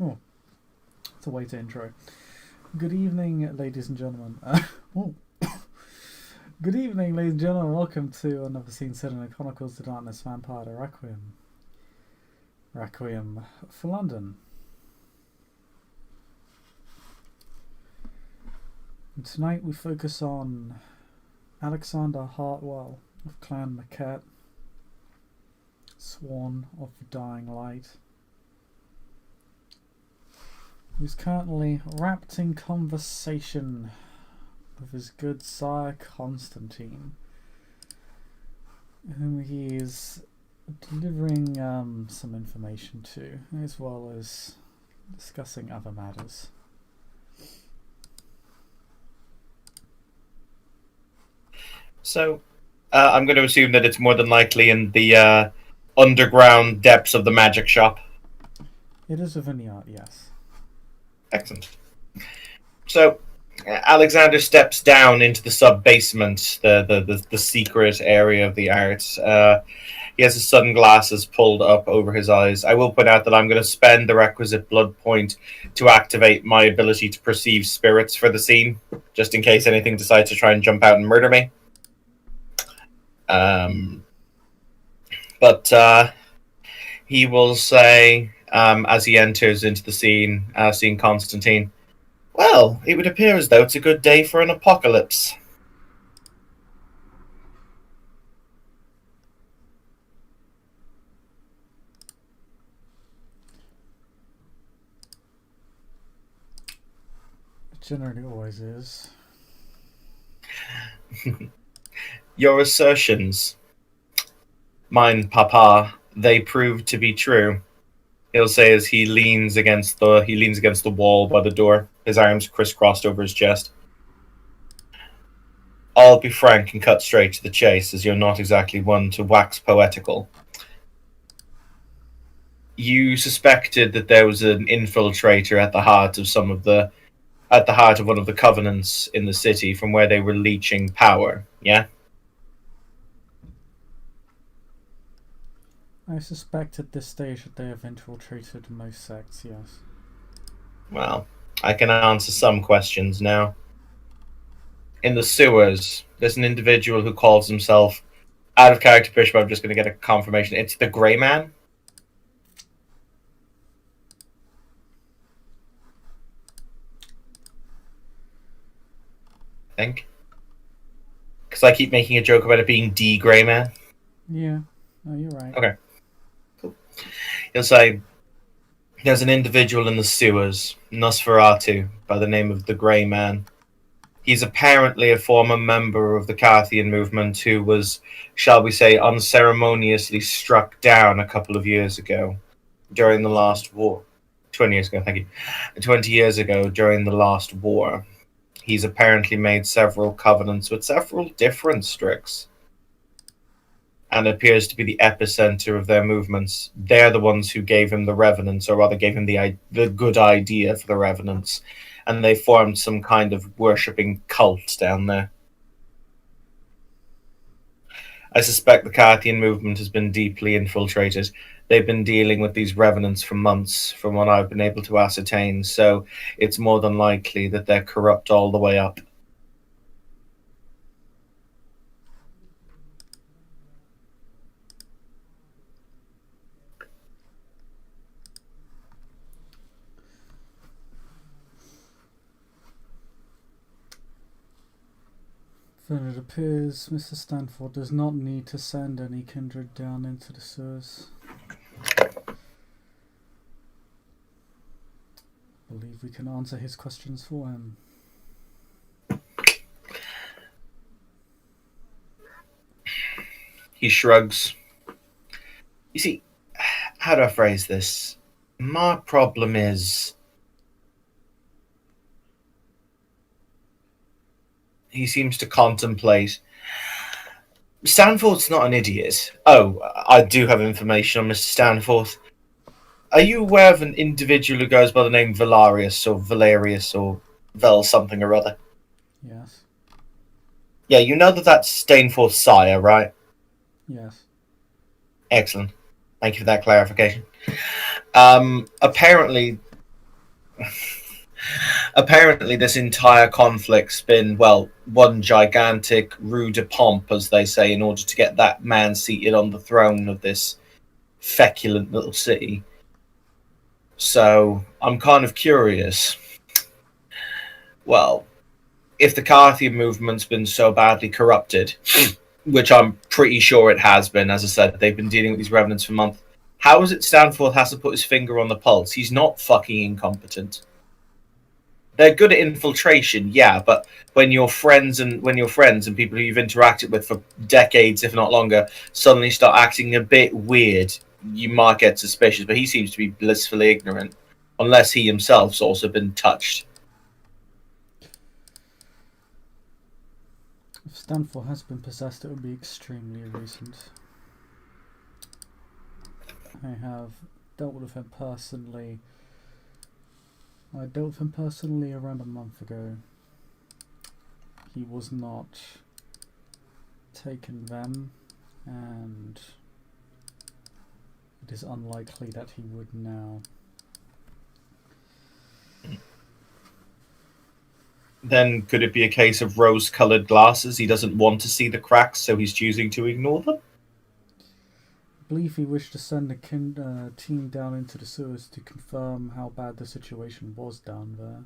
Oh, it's a way to intro. Good evening, ladies and gentlemen. Oh, good evening, ladies and gentlemen. Welcome to another scene set in the Chronicles of Darkness Vampire Requiem. Requiem for London. And tonight we focus on Alexander Heartwell of Clan Maquette, Sworn of the Dying Light, who's currently wrapped in conversation with his good sire Constantine, whom he is delivering some information to, as well as discussing other matters. So, I'm going to assume that it's more than likely in the underground depths of the magic shop. It is a vineyard, yes. Excellent. So, Alexander steps down into the sub-basement, the secret area of the arts. He has his sunglasses pulled up over his eyes. I will point out that I'm going to spend the requisite blood point to activate my ability to perceive spirits for the scene, just in case anything decides to try and jump out and murder me. But he will say, as he enters into the scene, seeing Constantine, "Well, it would appear as though it's a good day for an apocalypse." It generally always is. Your assertions, mine, Papa, they prove to be true. He'll say as he leans against the wall by the door, his arms crisscrossed over his chest. I'll be frank and cut straight to the chase, as you're not exactly one to wax poetical. You suspected that there was an infiltrator at the heart of one of the covenants in the city from where they were leeching power, yeah? I suspect at this stage that they have infiltrated most sects, yes. Well, I can answer some questions now. In the sewers, there's an individual who calls himself, out of character Bishop, I'm just going to get a confirmation. It's the Grey Man? I think. Because I keep making a joke about it being D Grey Man. Yeah, no, you're right. Okay. Cool. He'll say, there's an individual in the sewers, Nosferatu, by the name of the Grey Man. He's apparently a former member of the Carthian movement who was, shall we say, unceremoniously struck down a couple of years ago during the last war. 20 years ago, thank you. 20 years ago during the last war. He's apparently made several covenants with several different Strix and appears to be the epicenter of their movements. They're the ones who gave him the Revenants, or rather gave him the good idea for the Revenants, and they formed some kind of worshipping cult down there. I suspect the Carthian movement has been deeply infiltrated. They've been dealing with these Revenants for months, from what I've been able to ascertain, so it's more than likely that they're corrupt all the way up. Then it appears Mr. Stanford does not need to send any kindred down into the sewers. I believe we can answer his questions for him. He shrugs. You see, how do I phrase this? My problem is, he seems to contemplate. Stanford's not an idiot. Oh, I do have information on Mr. Stanford. Are you aware of an individual who goes by the name Valarius or Valerius or Vel something or other? Yes. Yeah, you know that that's Stainforth's sire, right? Yes. Excellent. Thank you for that clarification. Apparently, apparently this entire conflict's been, well, one gigantic roue de pompe, as they say, in order to get that man seated on the throne of this feculent little city. So I'm kind of curious. Well, if the Carthian movement's been so badly corrupted, which I'm pretty sure it has been, as I said, they've been dealing with these revenants for months. How is it Stanforth has to put his finger on the pulse? He's not fucking incompetent. They're good at infiltration, yeah, but when your friends and people who you've interacted with for decades, if not longer, suddenly start acting a bit weird, you might get suspicious. But he seems to be blissfully ignorant, unless he himself's also been touched. If Stanford has been possessed, it would be extremely recent. I have dealt with him personally. I dealt with him personally around a month ago. He was not taken then, and it is unlikely that he would now. Then could it be a case of rose-coloured glasses? He doesn't want to see the cracks, so he's choosing to ignore them? I believe he wished to send a team down into the sewers to confirm how bad the situation was down there.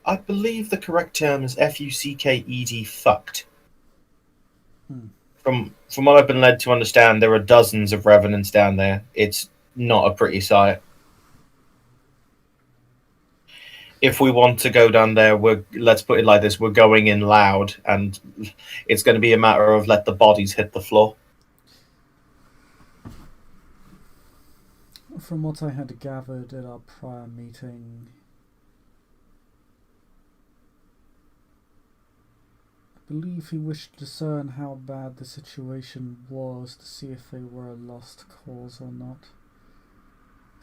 I believe the correct term is fucked, fucked. From what I've been led to understand, there are dozens of revenants down there. It's not a pretty sight. If we want to go down there, let's put it like this: we're going in loud, and it's going to be a matter of let the bodies hit the floor. From what I had gathered at our prior meeting, I believe he wished to discern how bad the situation was to see if they were a lost cause or not.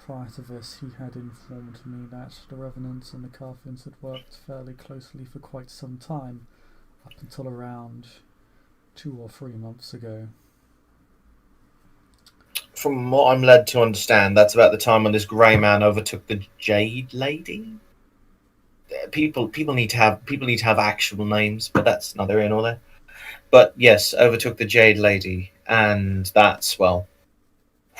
Prior to this, he had informed me that the Revenants and the Carthians had worked fairly closely for quite some time, up until around 2 or 3 months ago. From what I'm led to understand, that's about the time when this grey man overtook the Jade Lady. People need to have actual names, but that's neither here nor there. But yes, overtook the Jade Lady, and that's, well,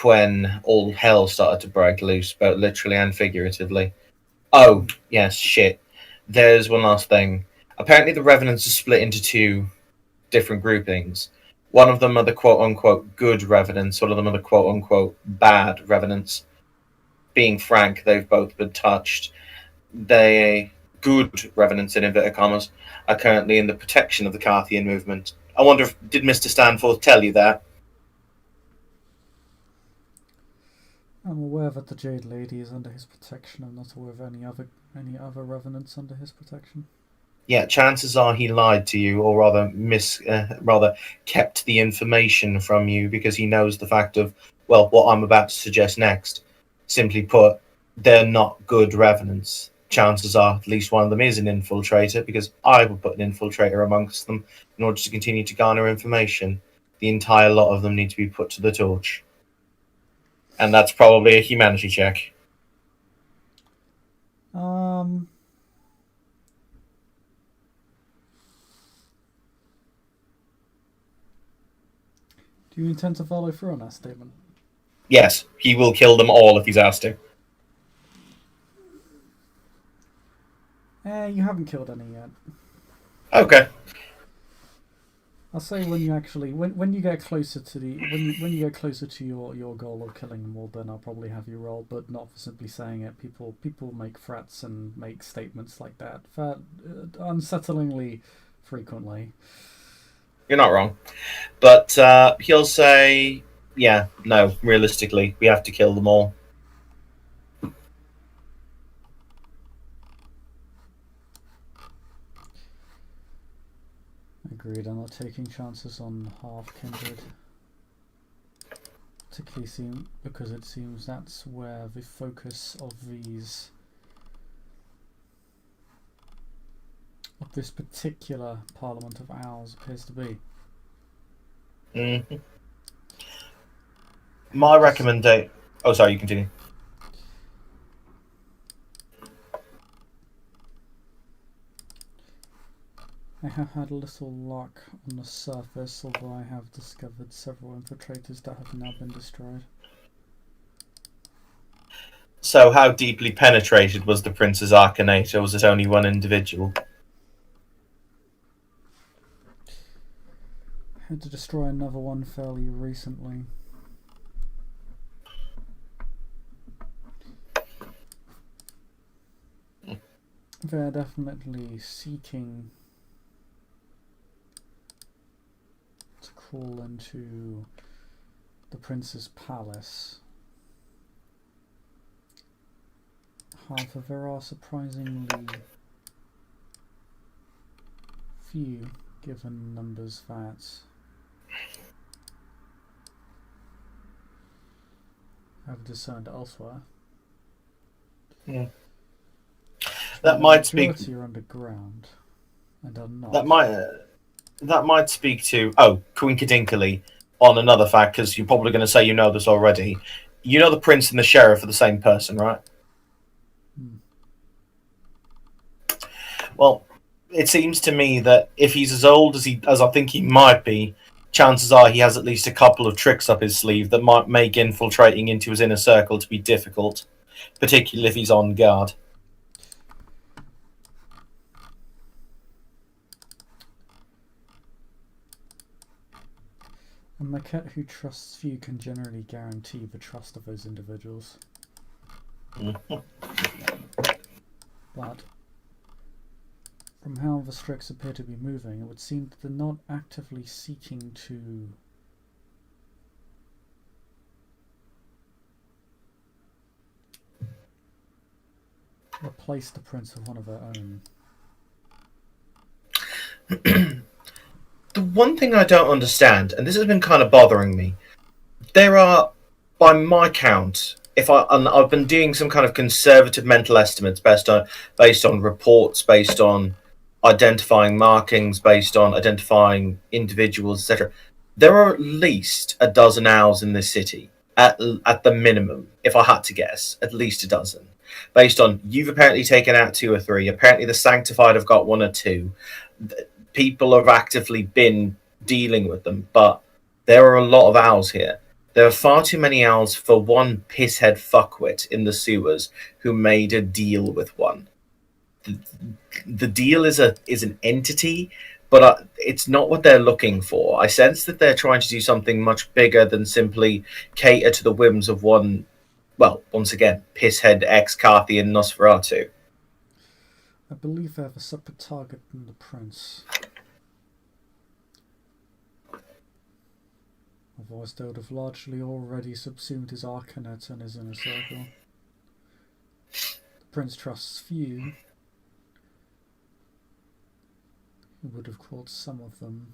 when all hell started to break loose, both literally and figuratively. Oh, yes, shit. There's one last thing. Apparently the Revenants are split into 2 different groupings. One of them are the quote-unquote good Revenants, one of them are the quote-unquote bad Revenants. Being frank, they've both been touched. The good Revenants, in inverted commas, are currently in the protection of the Carthian movement. I wonder if, did Mr. Stanforth tell you that? I'm aware that the Jade Lady is under his protection. I'm not aware of any other Revenants under his protection. Yeah, chances are he lied to you, or rather kept the information from you because he knows the fact of, well, what I'm about to suggest next. Simply put, they're not good Revenants. Chances are at least one of them is an infiltrator, because I would put an infiltrator amongst them in order to continue to garner information. The entire lot of them need to be put to the torch. And that's probably a humanity check. Do you intend to follow through on that statement? Yes, he will kill them all if he's asked to. You haven't killed any yet. Okay. I'll say when you actually when you get closer to the when you get closer to your goal of killing them all, then I'll probably have you roll, but not for simply saying it. People make threats and make statements like that unsettlingly frequently. You're not wrong. But he'll say, yeah, no, realistically, we have to kill them all. Agreed, I'm not taking chances on half-kindred. Particularly because it seems that's where the focus of this particular parliament of ours appears to be. Mm-hmm. My recommendation... Oh, sorry, you continue. I have had little luck on the surface, although I have discovered several infiltrators that have now been destroyed. So, how deeply penetrated was the Prince's Arcanate, or was it only one individual? I had to destroy another one fairly recently. They're definitely seeking to crawl into the Prince's palace. However, there are surprisingly few, given numbers that have discerned elsewhere. Yeah. That might speak. Are underground and are not. That might speak to coincidentally on another fact, because you're probably going to say you know this already. You know the prince and the sheriff are the same person, right? Well, it seems to me that if he's as old as I think he might be, chances are he has at least a couple of tricks up his sleeve that might make infiltrating into his inner circle to be difficult, particularly if he's on guard. A maquette who trusts few can generally guarantee the trust of those individuals. But from how the Strix appear to be moving, it would seem that they're not actively seeking to replace the Prince with one of their own. The one thing I don't understand, and this has been kind of bothering me, there are, by my count, I've been doing some kind of conservative mental estimates based on reports, based on identifying markings, based on identifying individuals, etc. There are at least a dozen owls in this city, at the minimum. If I had to guess, at least a dozen. Based on you've apparently taken out 2 or 3. Apparently, the Sanctified have got 1 or 2. People have actively been dealing with them, but there are a lot of owls here. There are far too many owls for one pisshead fuckwit in the sewers who made a deal with one. The deal is an entity, but it's not what they're looking for. I sense that they're trying to do something much bigger than simply cater to the whims of one, well, once again, pisshead ex-Carthian Nosferatu. I believe they have a separate target than the Prince. Otherwise, they would have largely already subsumed his Arcanet and his inner circle. The Prince trusts few. He would have caught some of them.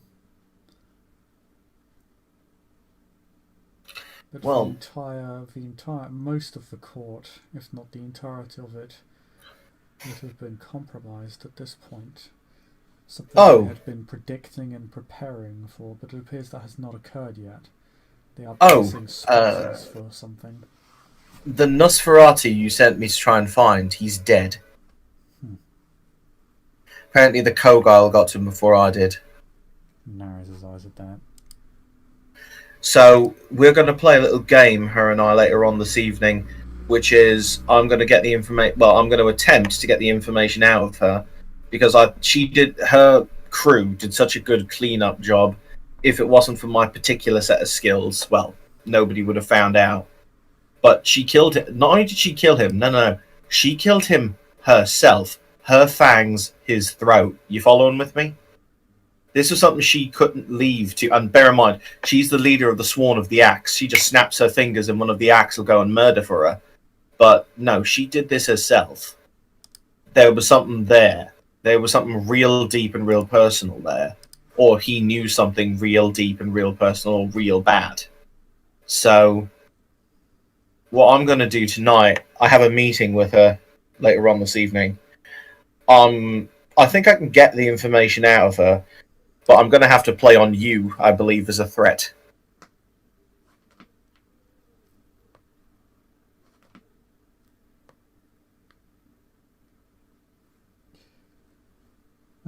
But most of the court, if not the entirety of it, would have been compromised at this point. Something they had been predicting and preparing for, but it appears that has not occurred yet. They are placing sponsors for something. The Nosferatu you sent me to try and find, he's dead. Apparently the Kog'Ile got to him before I did. Narrows his eyes at that. So we're going to play a little game, her and I, later on this evening, which is I'm going to get the information. Well, I'm going to attempt to get the information out of her because her crew did such a good cleanup job. If it wasn't for my particular set of skills, well, nobody would have found out. But she killed him. Not only did she kill him, no, she killed him herself. Her fangs, his throat. You following with me? This was something she couldn't leave to. And bear in mind, she's the leader of the Sworn of the Axe. She just snaps her fingers and one of the Axe will go and murder for her. But no, she did this herself. There was something there. There was something real deep and real personal there. Or he knew something real deep and real personal or real bad. So, what I'm going to do tonight, I have a meeting with her later on this evening. I think I can get the information out of her, but I'm going to have to play on you, I believe, as a threat.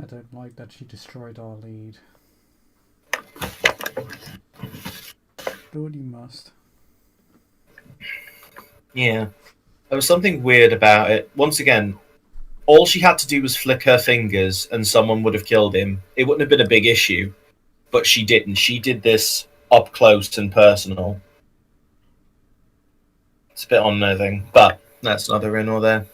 I don't like that she destroyed our lead. Do what you must. Yeah. There was something weird about it. Once again, all she had to do was flick her fingers and someone would have killed him. It wouldn't have been a big issue, but she didn't. She did this up close and personal. It's a bit unnerving, but that's neither in nor there.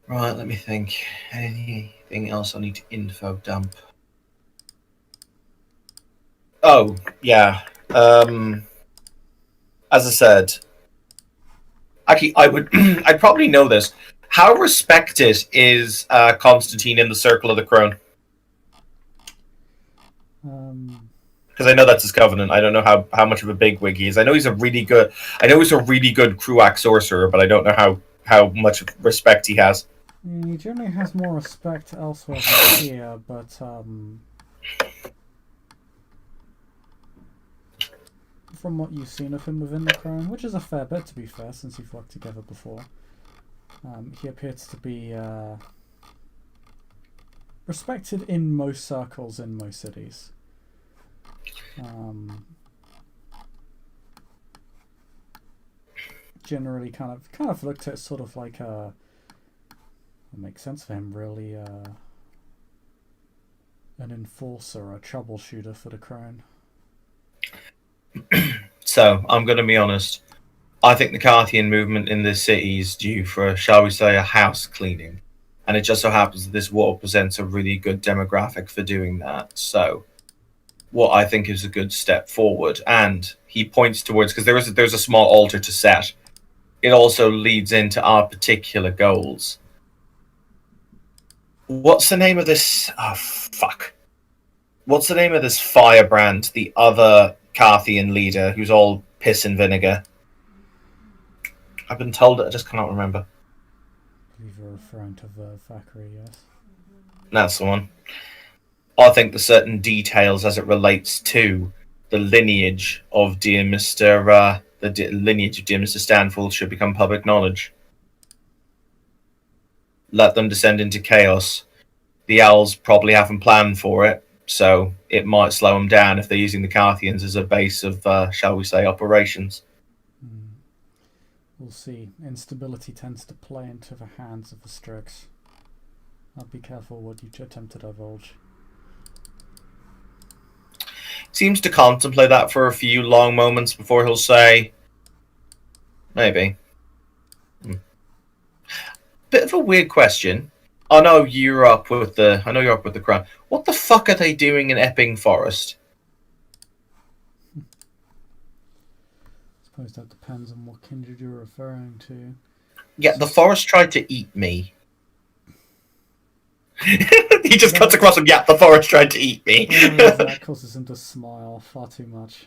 Right, let me think. Anything else I need to info dump? Oh, yeah. As I said, actually, I would. I'd probably know this. How respected is Constantine in the Circle of the Crown? Because I know that's his covenant. I don't know how much of a bigwig he is. I know he's a really good. I know he's a really good Kruak sorcerer, but I don't know how much respect he has. He generally has more respect elsewhere than here, but from what you've seen of him within the Crown, which is a fair bit to be fair, since you've worked together before, he appears to be respected in most circles in most cities. Generally, kind of looked at sort of like a. It makes sense for him, really. An enforcer, a troubleshooter for the Crown. So I'm going to be honest. I think the Carthian movement in this city is due for, shall we say, a house cleaning, and it just so happens that this wall presents a really good demographic for doing that. So, what I think is a good step forward, and he points towards, because there's a small altar to set. It also leads into our particular goals. What's the name of this? Oh, fuck. What's the name of this firebrand, the other Carthian leader who's all piss and vinegar? I've been told it, I just cannot remember. I believe you're referring to Thackeray, yes. That's the one. I think there's certain details as it relates to the lineage of dear Mr. Lineage of dear Mr. Stanfield should become public knowledge. Let them descend into chaos. The Owls probably haven't planned for it, so it might slow them down if they're using the Carthians as a base of, shall we say, operations. We'll see. Instability tends to play into the hands of the Strix. I'll be careful what you attempt to divulge. Seems to contemplate that for a few long moments before he'll say, maybe. Bit of a weird question. I know you're up with the Crown. What the fuck are they doing in Epping Forest? I suppose that depends on what kindred you're referring to. Yeah, the forest tried to eat me. He just cuts across him. Yeah, the forest tried to eat me. That causes him to smile far too much.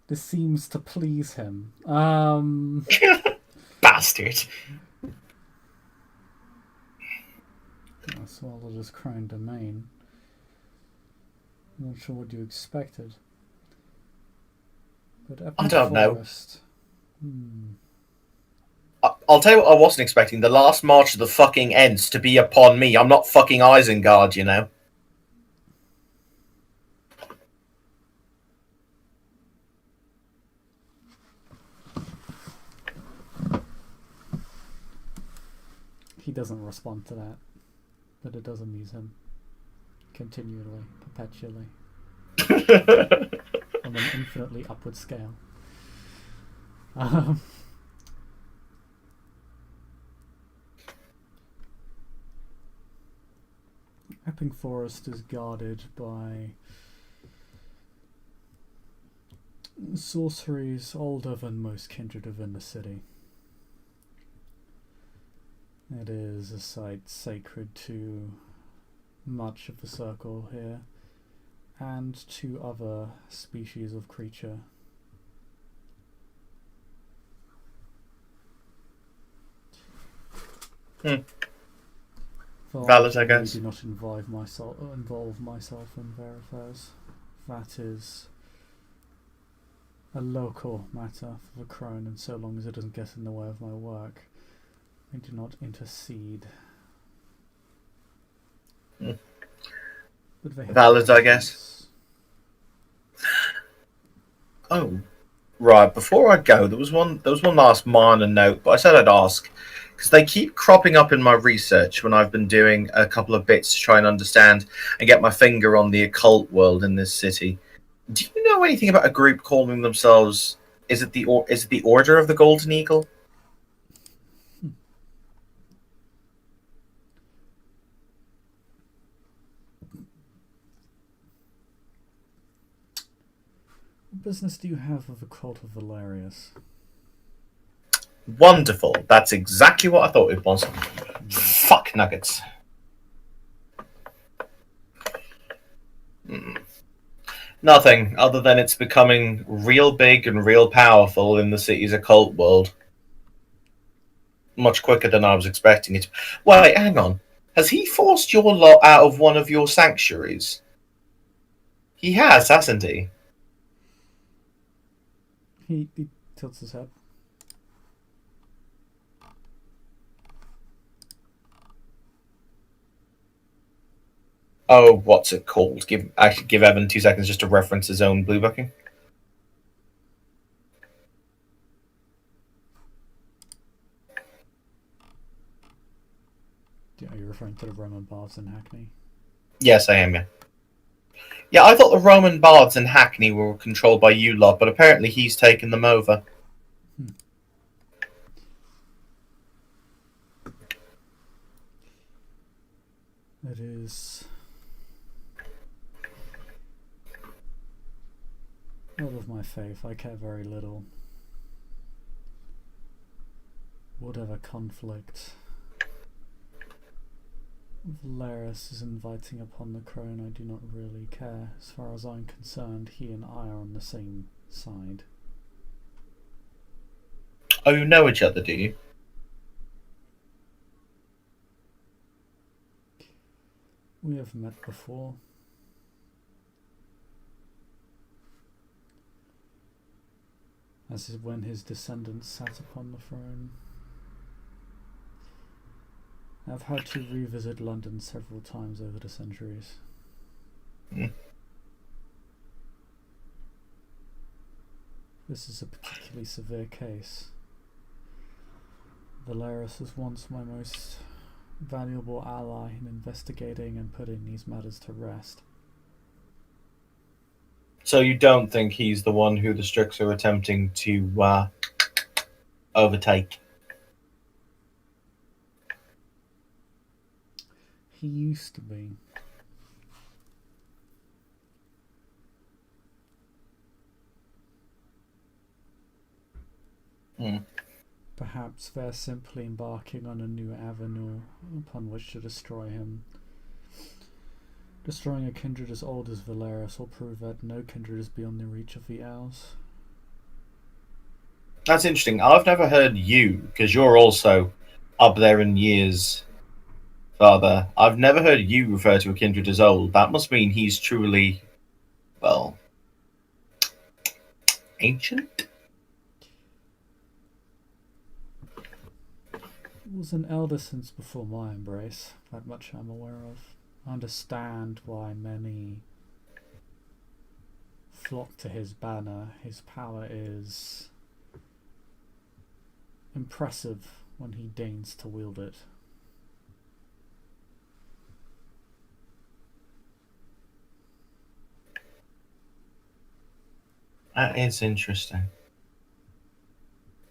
This seems to please him. Bastard. Swallowed his Crown domain. I'm not sure what you expected. But I don't Forest, know. I'll tell you what I wasn't expecting. The last march of the fucking Ents to be upon me. I'm not fucking Isengard, you know. He doesn't respond to that, but it does amuse him. Continually, perpetually. On an infinitely upward scale. Epping Forest is guarded by sorceries older than most kindred within the city. It is a site sacred to much of the circle here, and to other species of creature. Valid, I guess. I do not involve myself in their affairs. That is a local matter for the Crown, and so long as it doesn't get in the way of my work, I do not intercede. Hmm. Bit of a Valid, I guess. Oh, right. Before I go, there was one last minor note, but I said I'd ask because they keep cropping up in my research when I've been doing a couple of bits to try and understand and get my finger on the occult world in this city. Do you know anything about a group calling themselves? Is it the Order of the Golden Eagle? What business do you have with the cult of Valerius? Wonderful. That's exactly what I thought it was. Fuck nuggets. Hmm. Nothing other than it's becoming real big and real powerful in the city's occult world. Much quicker than I was expecting it. Wait, hang on. Has he forced your lot out of one of your sanctuaries? He has, hasn't he? He tilts his head. Oh, what's it called? Give Evan 2 seconds just to reference his own blue booking. Are you referring to the Roman baths in Hackney? Yes, I am. Yeah. Yeah, I thought the Roman bards in Hackney were controlled by you lot, but apparently he's taken them over. It is not of my faith. I care very little. Whatever conflict Valerius is inviting upon the crown, I do not really care. As far as I'm concerned, he and I are on the same side. Oh, you know each other, do you? We have met before. As is when his descendants sat upon the throne. I've had to revisit London several times over the centuries. This is a particularly severe case. Valerius was once my most valuable ally in investigating and putting these matters to rest. So you don't think he's the one who the Strix are attempting to overtake? He used to be. Perhaps they're simply embarking on a new avenue upon which to destroy him. Destroying a kindred as old as Valerius will prove that no kindred is beyond the reach of the Owls. That's interesting. I've never heard you, because you're also up there in years, Father. I've never heard you refer to a kindred as old. That must mean he's truly, well, ancient? He was an elder since before my embrace, that much I'm aware of. I understand why many flock to his banner. His power is impressive when he deigns to wield it. That is interesting.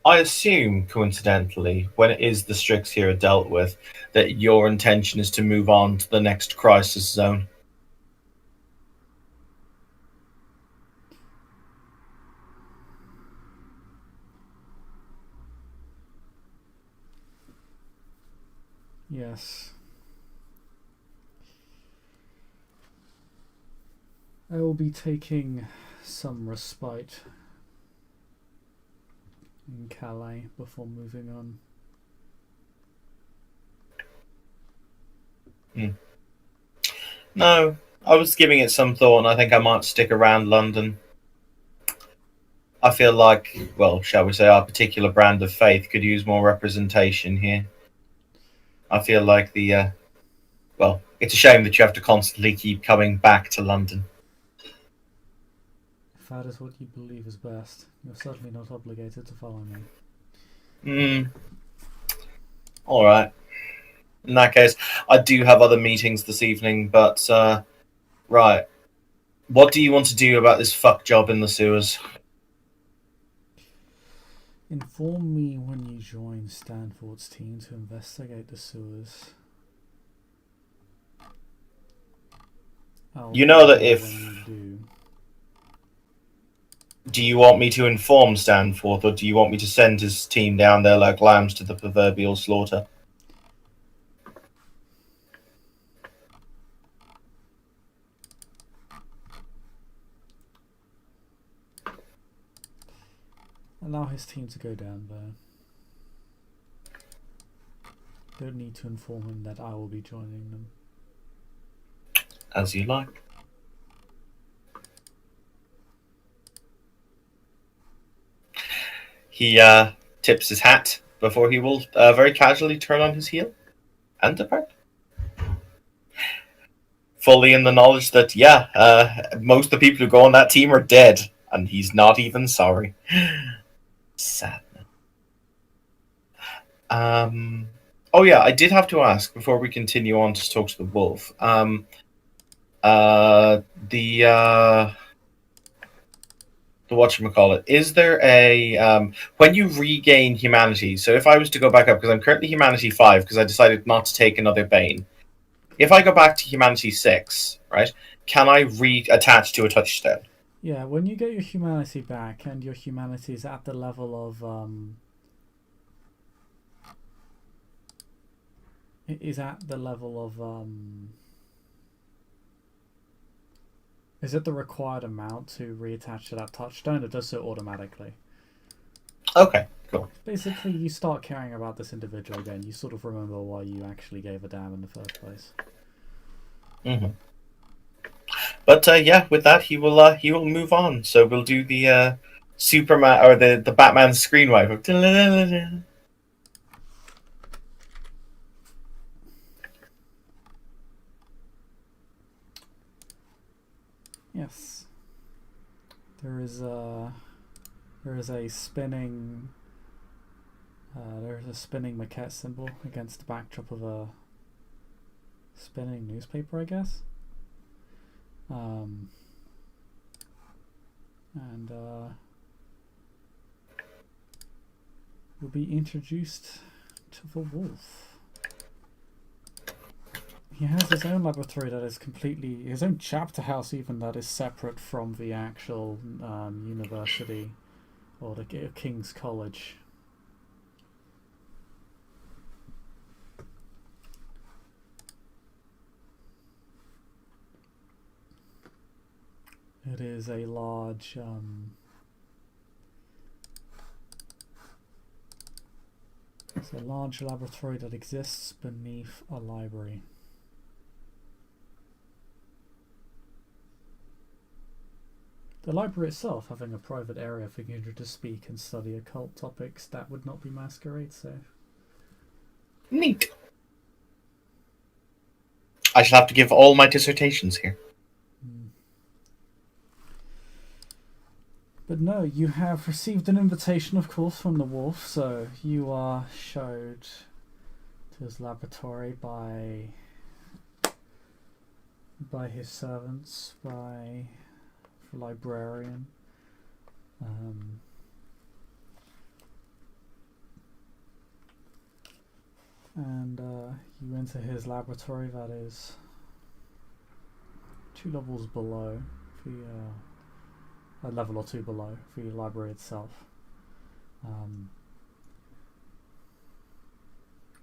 I assume, coincidentally, when it is the Strix here are dealt with, that your intention is to move on to the next crisis zone. Yes. I will be taking some respite in Calais before moving on. No, I was giving it some thought, and I think I might stick around London. I feel like, well, shall we say, our particular brand of faith could use more representation here. I feel like well, it's a shame that you have to constantly keep coming back to London. If that is what you believe is best, you're certainly not obligated to follow me. All right. In that case, I do have other meetings this evening, but right. What do you want to do about this fuck job in the sewers? Inform me when you join Stanford's team to investigate the sewers. You know that when you do. Do you want me to inform Stanford, or do you want me to send his team down there like lambs to the proverbial slaughter? Allow his team to go down there. Don't need to inform him that I will be joining them. As you like. He tips his hat before he will very casually turn on his heel and depart. Fully in the knowledge that, most of the people who go on that team are dead, and he's not even sorry. Sad. Oh yeah, I did have to ask before we continue on to talk to the wolf. The whatchamacallit, is there a when you regain humanity, so if I was to go back up, because I'm currently humanity 5 because I decided not to take another bane, if I go back to humanity 6, right, can I reattach to a touchstone? Yeah, when you get your humanity back and your humanity is at the level of is at the required amount to reattach to that touchstone? It does so automatically. Okay, cool. Basically, you start caring about this individual again. You sort of remember why you actually gave a damn in the first place. Mm-hmm. But with that, he will move on. So we'll do the Superman or the Batman screen wipe. Yes. There is a spinning maquette symbol against the backdrop of a spinning newspaper, I guess. And you'll be introduced to the wolf. He has his own laboratory that is completely, his own chapter house even, that is separate from the actual university or the King's College. It is a large it's a large laboratory that exists beneath a library. The library itself having a private area for you to speak and study occult topics that would not be masquerade safe. Neat. I shall have to give all my dissertations here. But no, you have received an invitation, of course, from the wolf, so you are showed to his laboratory by his servants, by the librarian. And you enter his laboratory that is 2 levels below the a level or 2 below the library itself.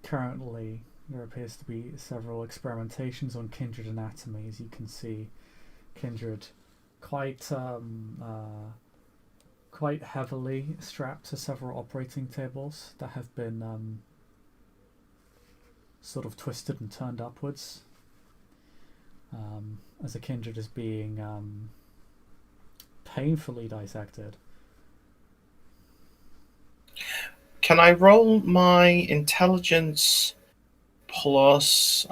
Currently, there appears to be several experimentations on kindred anatomy. As you can see, kindred quite heavily strapped to several operating tables that have been sort of twisted and turned upwards, as a kindred is being painfully dissected. Can I roll my intelligence plus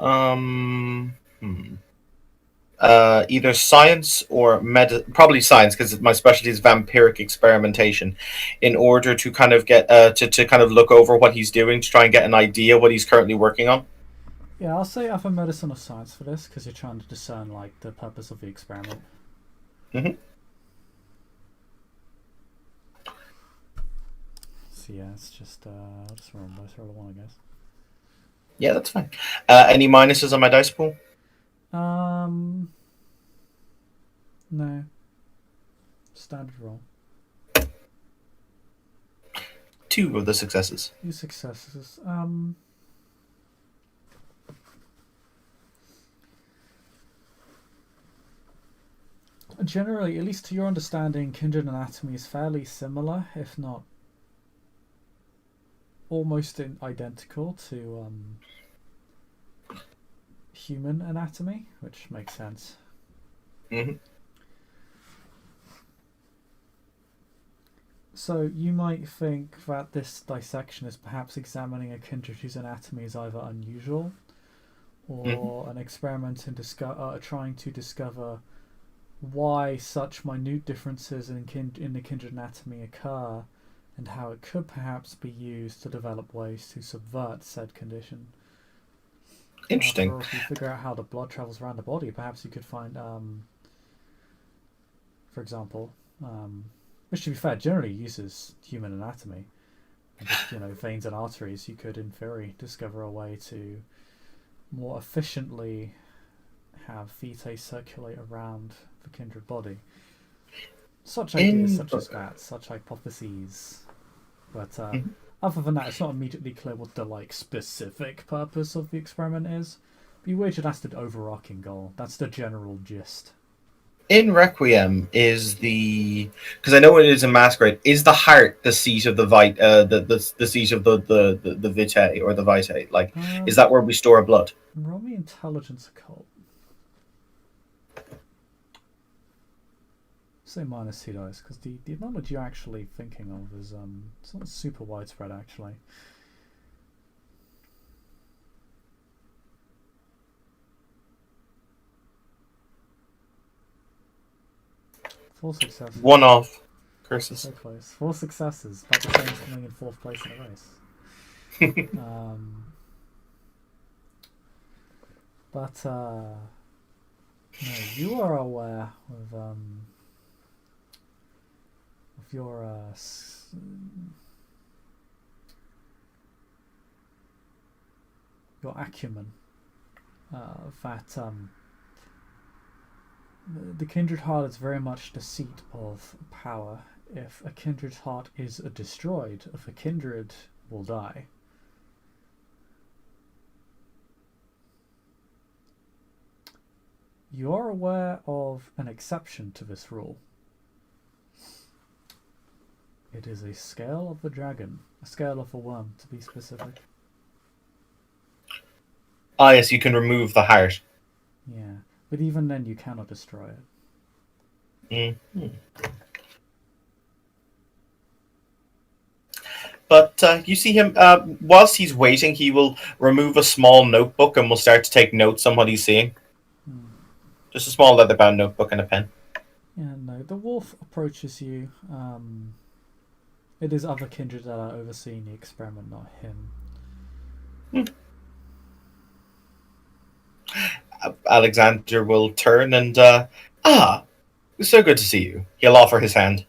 either science or probably science, because my specialty is vampiric experimentation, in order to kind of get to kind of look over what he's doing to try and get an idea what he's currently working on. Yeah, I'll say either medicine or science for this because you're trying to discern like the purpose of the experiment. Mm-hmm. So yeah, it's just I'll just roll a one, I guess. Yeah, that's fine. Any minuses on my dice pool? No. Standard roll. 2 of the successes. 2 successes. Generally, at least to your understanding, kindred anatomy is fairly similar, if not almost identical to human anatomy, which makes sense. Mm-hmm. So you might think that this dissection is perhaps examining a kindred whose anatomy is either unusual or an experiment in trying to discover why such minute differences in the kindred anatomy occur and how it could perhaps be used to develop ways to subvert said condition. Interesting. Or if you figure out how the blood travels around the body, perhaps you could find, for example, which to be fair generally uses human anatomy, and just veins and arteries. You could, in theory, discover a way to more efficiently have vitae circulate around the kindred body. Such ideas, such as that, such hypotheses, but other than that, it's not immediately clear what the specific purpose of the experiment is. But you wager that's the overarching goal. That's the general gist. In Requiem, is because I know it is a masquerade. Is the heart the seat of the the seat of the vitae or the vitae? Is that where we store our blood? Roll me intelligence occult. Say -2 dice, because the knowledge you're actually thinking of is it's not super widespread actually. Four successes. One off. Curses. So close. 4 successes, but the same as coming in 4th place in the race. But no, you are aware of your acumen that the kindred heart is very much the seat of power. If a kindred heart is destroyed, if a kindred will die. You are aware of an exception to this rule. It is a scale of the dragon, a scale of the worm, to be specific. Ah, yes, you can remove the heart. Yeah, but even then you cannot destroy it. Mm-hmm. But you see him, whilst he's waiting, he will remove a small notebook and will start to take notes on what he's seeing. Just a small leather-bound notebook and a pen. Yeah, no, the wolf approaches you. It is other kindred that are overseeing the experiment, not him. Alexander will turn and, so good to see you. He'll offer his hand.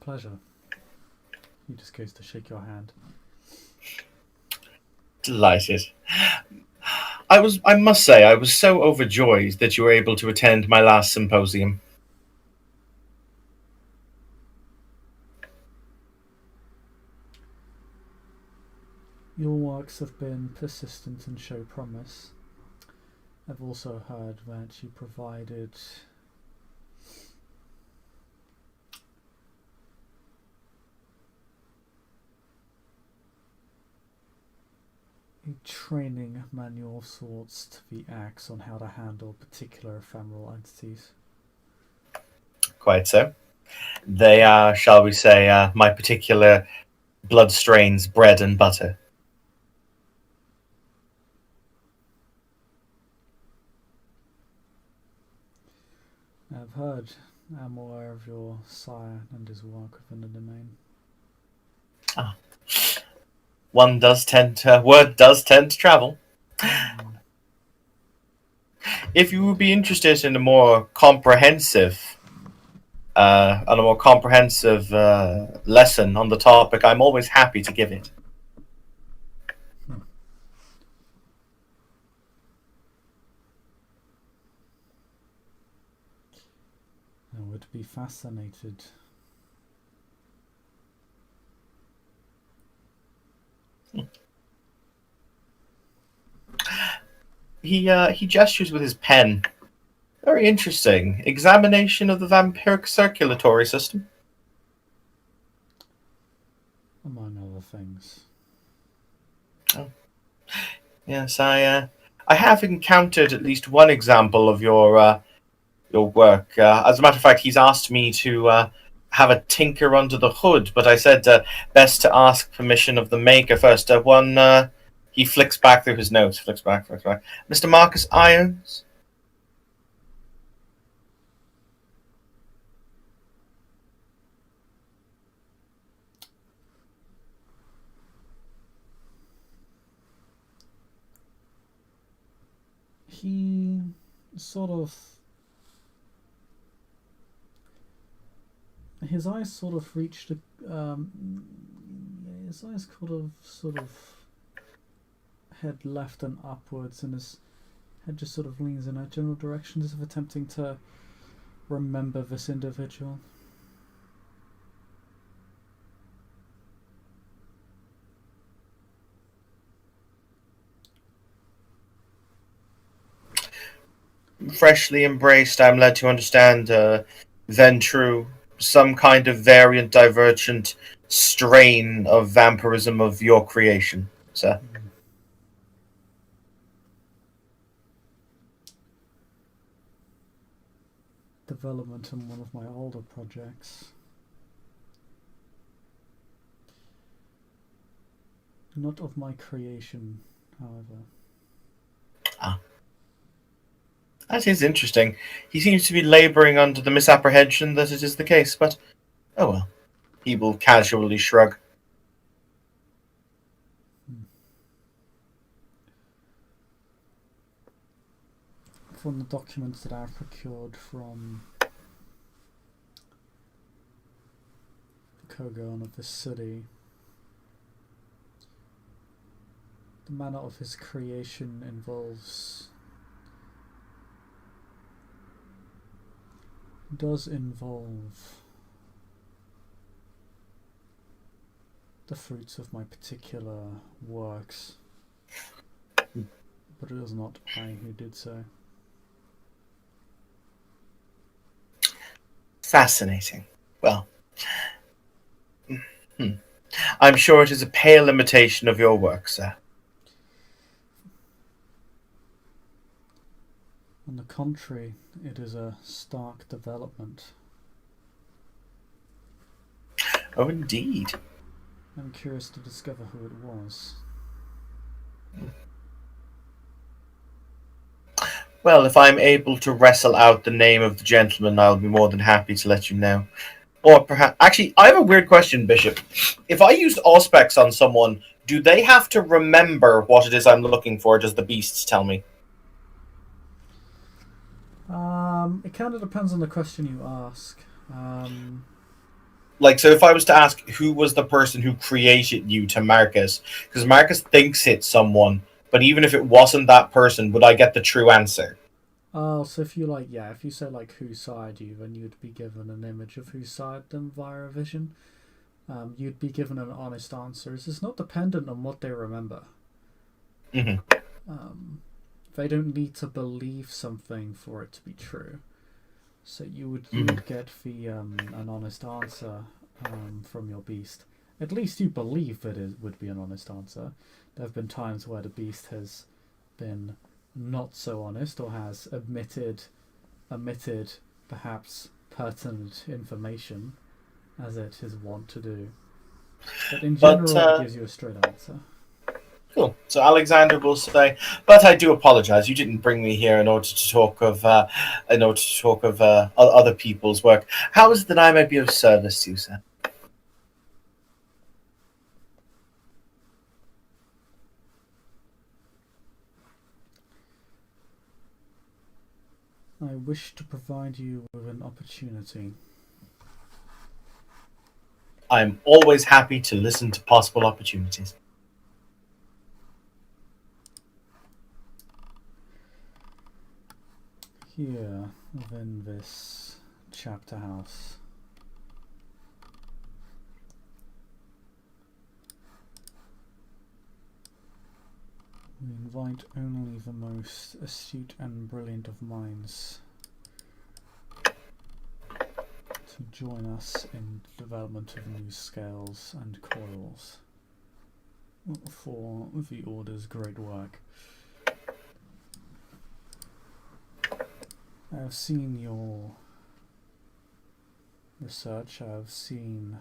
Pleasure. He just goes to shake your hand. Delighted. I must say, I was so overjoyed that you were able to attend my last symposium. Your works have been persistent and show promise. I've also heard that you provided a training manual of sorts to the axe on how to handle particular ephemeral entities. Quite so. They are, shall we say, my particular bloodstains bread and butter. I've heard. I'm aware of your sire and his work within the domain. Ah. Word does tend to travel. If you would be interested in a more comprehensive lesson on the topic, I'm always happy to give it. I would be fascinated. He gestures with his pen. Very interesting. Examination of the vampiric circulatory system. Among other things. Oh. Yes, I have encountered at least one example of your work. As a matter of fact, he's asked me to have a tinker under the hood, but I said best to ask permission of the maker first. He flicks back through his notes. Flicks back. Mr. Marcus Irons. He sort of... His eyes sort of reached his eyes sort of head left and upwards, and his head just sort of leans in a general direction, as if attempting to remember this individual. Freshly embraced, I'm led to understand, then true, some kind of variant, divergent strain of vampirism of your creation, sir. Development in one of my older projects. Not of my creation, however. Ah. That is interesting. He seems to be labouring under the misapprehension that it is the case, but oh well. He will casually shrug. From the documents that I've procured from the Kogon of this city, the manner of his creation does involve the fruits of my particular works, but it was not I who did so. Fascinating. Well, I'm sure it is a pale imitation of your work, sir. On the contrary, it is a stark development. Oh, indeed. I'm curious to discover who it was. Well, if I'm able to wrestle out the name of the gentleman, I'll be more than happy to let you know. Or perhaps... Actually, I have a weird question, Bishop. If I used Auspex on someone, do they have to remember what it is I'm looking for? Does the beasts tell me? It kind of depends on the question you ask. So if I was to ask who was the person who created you to Marcus, because Marcus thinks it's someone, but even if it wasn't that person, would I get the true answer? Oh, so if you if you say whose side you, then you'd be given an image of whose side them via a vision. You'd be given an honest answer. It's not dependent on what they remember. Mm-hmm. They don't need to believe something for it to be true. So you would get the an honest answer from your beast. At least you believe that it would be an honest answer. There have been times where the beast has been not so honest, or has omitted perhaps pertinent information, as it is wont to do. But in But general, it gives you a straight answer. cool. So Alexander will say, "But I do apologize. You didn't bring me here in order to talk of other people's work. How is it that I may be of service to you, sir?" I wish to provide you with an opportunity. I'm always happy to listen to possible opportunities. Here, within this chapter house, we invite only the most astute and brilliant of minds to join us in the development of new scales and coils for the Order's great work. I have seen your research, I have seen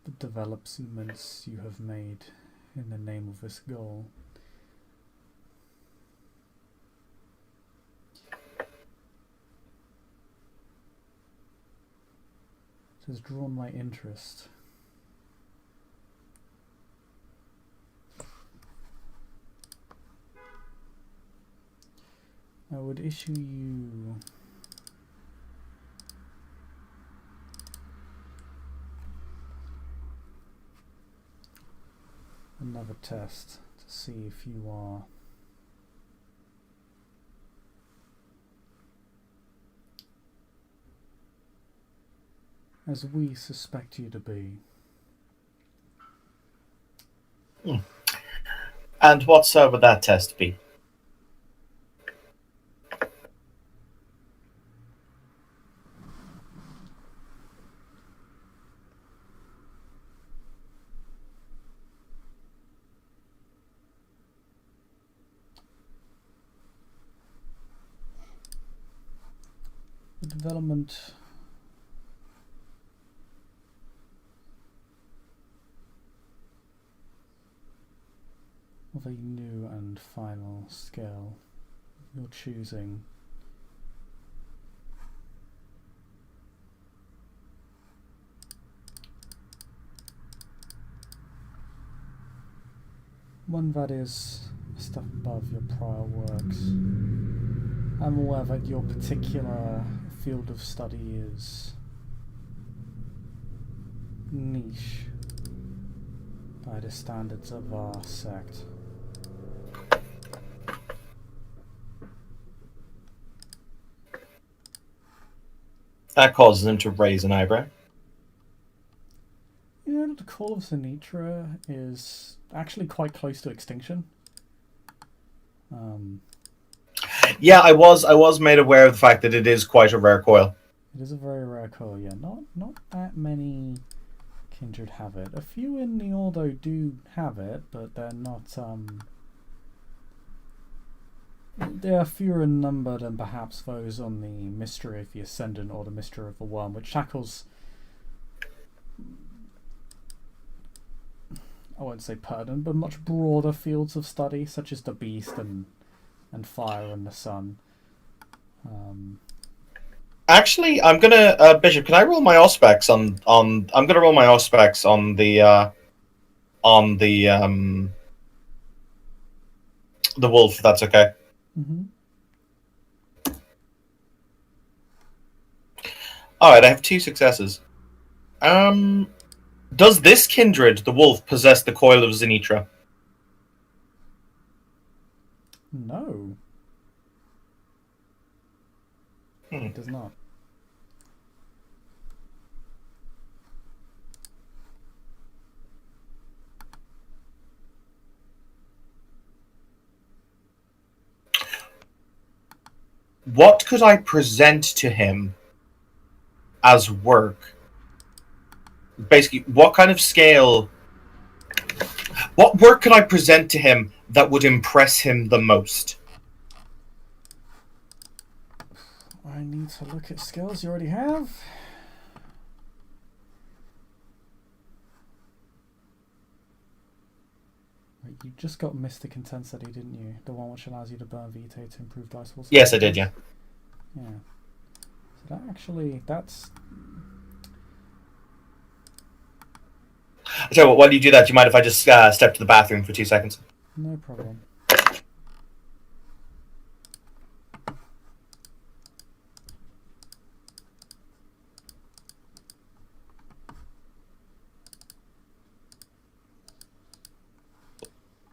the developments you have made in the name of this goal. It has drawn my interest. I would issue you another test to see if you are as we suspect you to be. And what would that test be? The development of a new and final scale you're choosing. One that is a step above your prior works. I'm aware that your particular field of study is niche by the standards of our sect. That causes him to raise an eyebrow. You know that the call of Sinitra is actually quite close to extinction. Yeah, I was made aware of the fact that it is quite a rare coil. It is a very rare coil, yeah. Not that many kindred have it. A few in the Ordo do have it, but they're not they are fewer in number than perhaps those on the Mystery of the Ascendant or the Mystery of the Worm, which tackles, I won't say pertinent, but much broader fields of study, such as the Beast and Fire and the Sun. Actually, I'm gonna Bishop. Can I roll my auspex on? I'm gonna roll my auspex on the wolf. If that's okay. Mm-hmm. All right, I have 2 successes. Does this kindred, the wolf, possess the coil of Zenitra? No. It does not. What could I present to him as work? Basically, what kind of scale? What work could I present to him that would impress him the most? I need to look at skills you already have. You just got Mystic Intensity, didn't you? The one which allows you to burn Vitae to improve dice rolls. Yes, I did, yeah. Yeah. So that actually, that's... So while you do that, do you mind if I just step to the bathroom for 2 seconds? No problem.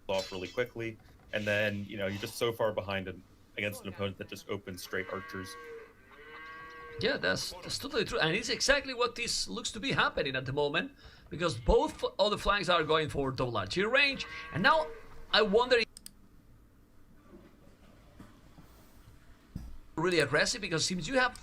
Off really quickly, and then you're just so far behind against an opponent that just opens straight archers. Yeah, that's totally true, and it's exactly what this looks to be happening at the moment, because both of the flanks are going for double archery range, and now I wonder if really aggressive, because it seems you have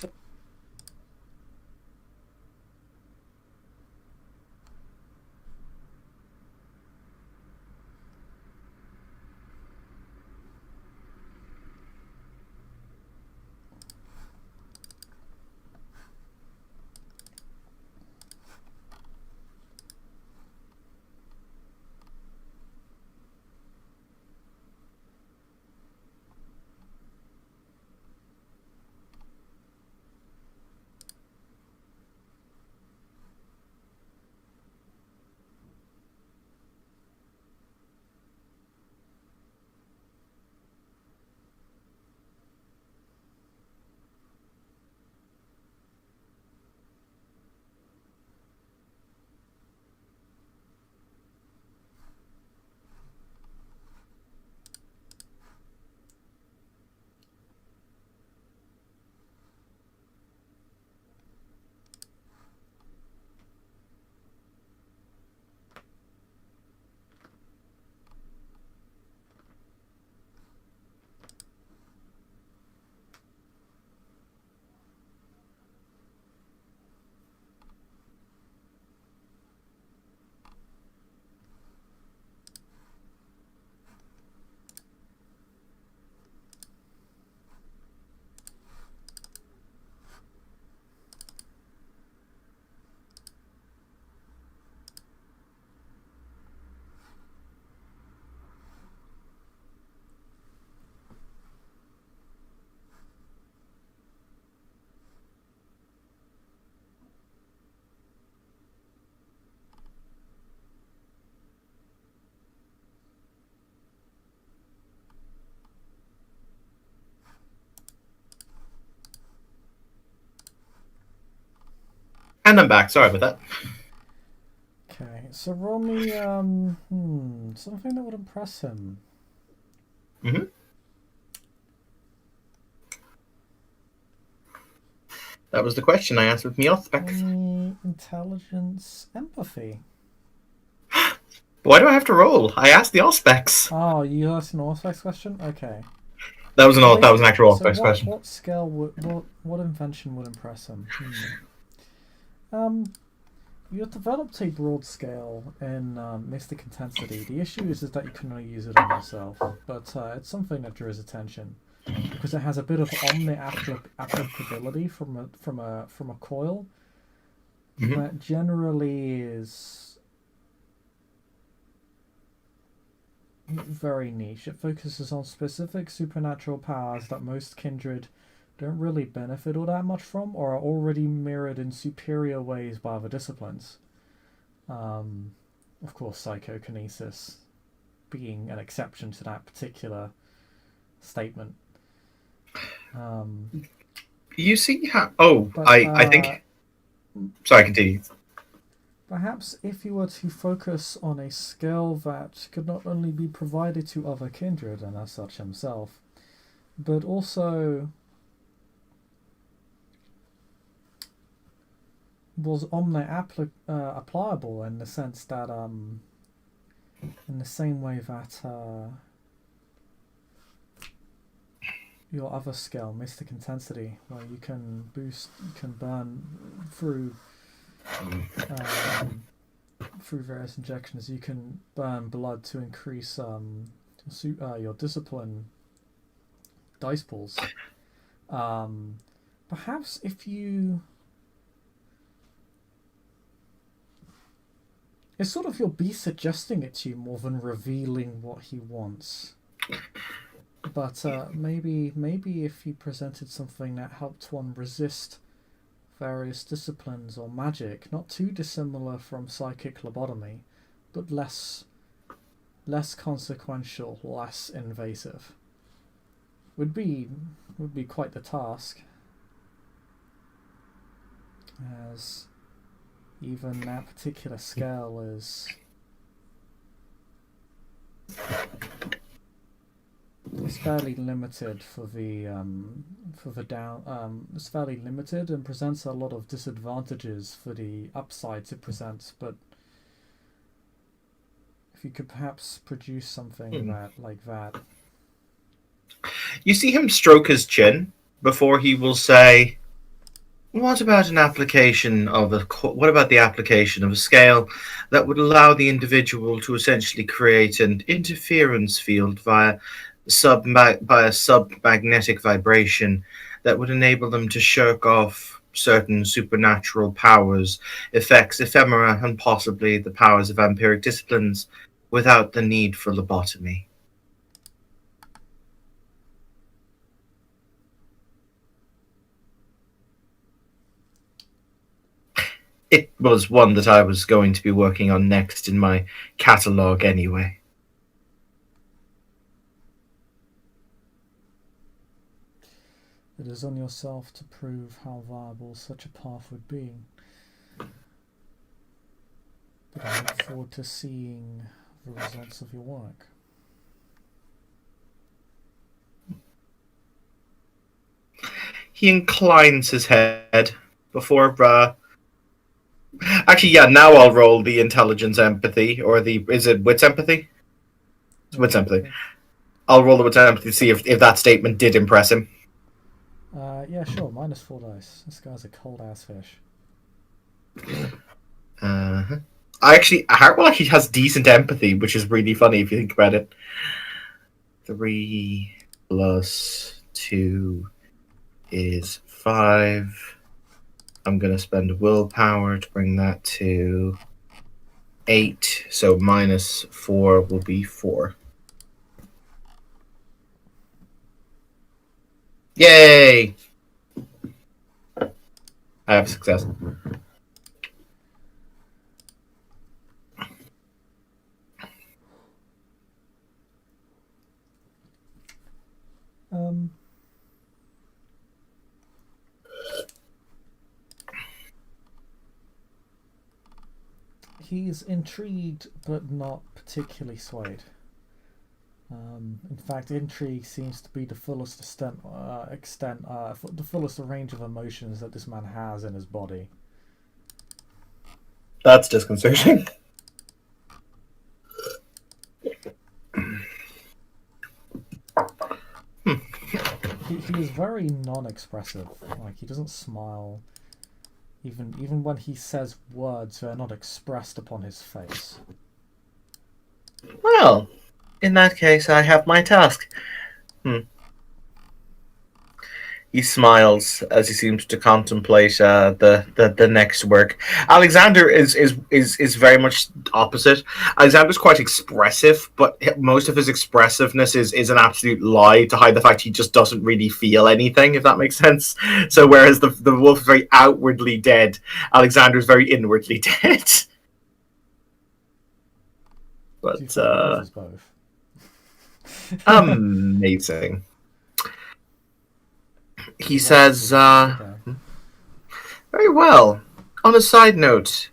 And I'm back. Sorry about that. Okay, so roll me something that would impress him. Mm-hmm. That was the question I answered with me off the back. Roll me intelligence, empathy. Why do I have to roll? I asked the Allspecs. Oh, you asked an Allspecs question? Okay. That was an actual Allspecs question. What scale would what invention would impress him? You developed a broad scale in Mystic Intensity. The issue is that you can only use it on yourself, but it's something that drew his attention because it has a bit of applicability from a coil that generally is very niche. It focuses on specific supernatural powers that most kindred don't really benefit all that much from, or are already mirrored in superior ways by other disciplines. Of course, psychokinesis being an exception to that particular statement. You see how... Oh, but, I think... Sorry, continue. Perhaps if you were to focus on a skill that could not only be provided to other kindred, and as such himself, but also was applicable in the sense that in the same way that your other skill, Mystic Intensity, where you can burn through various injections, you can burn blood to increase your discipline dice pools. Perhaps if It's sort of your beast suggesting it to you more than revealing what he wants. But maybe if you presented something that helped one resist various disciplines or magic, not too dissimilar from psychic lobotomy, but less consequential, less invasive, would be quite the task. As even that particular scale is fairly limited for the down. It's fairly limited and presents a lot of disadvantages for the upsides it presents. But if you could perhaps produce something like that. You see him stroke his chin before he will say, what about the application of a scale that would allow the individual to essentially create an interference field via a submagnetic vibration that would enable them to shirk off certain supernatural powers, effects, ephemera, and possibly the powers of vampiric disciplines without the need for lobotomy? It was one that I was going to be working on next in my catalogue anyway. It is on yourself to prove how viable such a path would be. But I look forward to seeing the results of your work. He inclines his head before actually, yeah, now I'll roll the intelligence empathy, or is it wits empathy? It's wits empathy. I'll roll the wits empathy to see if that statement did impress him. Yeah, sure. -4 dice. This guy's a cold ass fish. Heartwell actually has decent empathy, which is really funny if you think about it. 3 plus 2 is 5. I'm going to spend willpower to bring that to 8. So -4 will be 4. Yay! I have success. He's intrigued, but not particularly swayed. In fact, intrigue seems to be the fullest the fullest range of emotions that this man has in his body. That's disconcerting. He is very non-expressive. Like, he doesn't smile. Even when he says words, they're not expressed upon his face. Well, in that case, I have my task. He smiles as he seems to contemplate the next work. Alexander is very much opposite. Alexander's quite expressive, but most of his expressiveness is an absolute lie to hide the fact he just doesn't really feel anything, if that makes sense. So whereas the wolf is very outwardly dead, Alexander is very inwardly dead. But Do you think the wolf is both? Amazing. He says, very well. On a side note,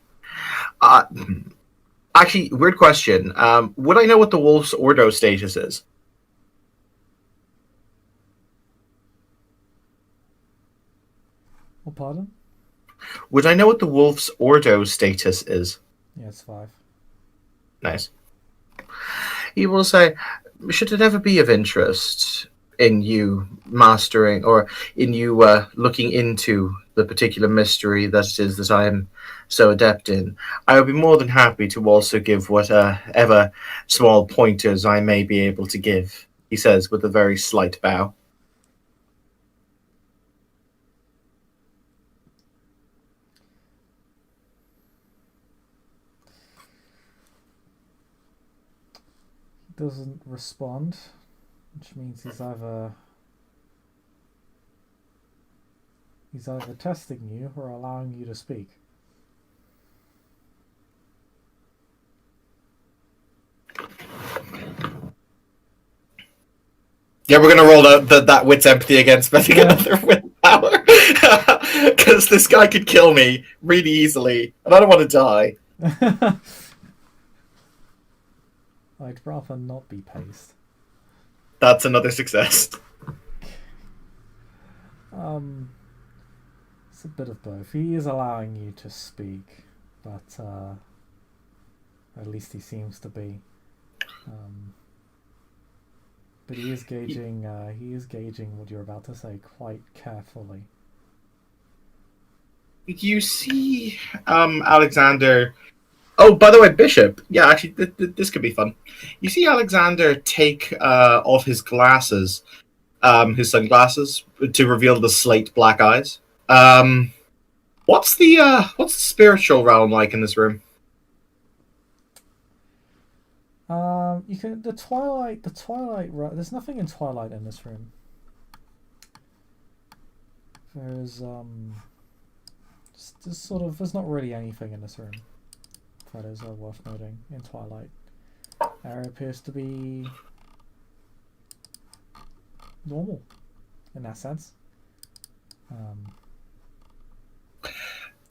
actually, weird question. Would I know what the wolf's ordo status is? Oh, pardon? Would I know what the wolf's ordo status is? Yeah, it's 5. Nice. He will say, should it ever be of interest in you mastering, or in you looking into the particular mystery that it is that I am so adept in, I would be more than happy to also give whatever small pointers I may be able to give, he says with a very slight bow. doesn't respond, which means he's either testing you or allowing you to speak. Yeah, we're gonna roll that wit's empathy again, spending another willpower, because this guy could kill me really easily, and I don't want to die. I'd rather not be paced. That's another success. It's a bit of both. He is allowing you to speak, but at least he seems to be. But he is gauging. He is gauging what you're about to say quite carefully. You see, Alexander. Oh, by the way, Bishop. Yeah, actually, this could be fun. You see Alexander take off his glasses, his sunglasses, to reveal the slate black eyes. What's the spiritual realm like in this room? You can the Twilight. There's nothing in Twilight in this room. There's there's not really anything in this room that is worth noting in Twilight. Area appears to be normal in that sense.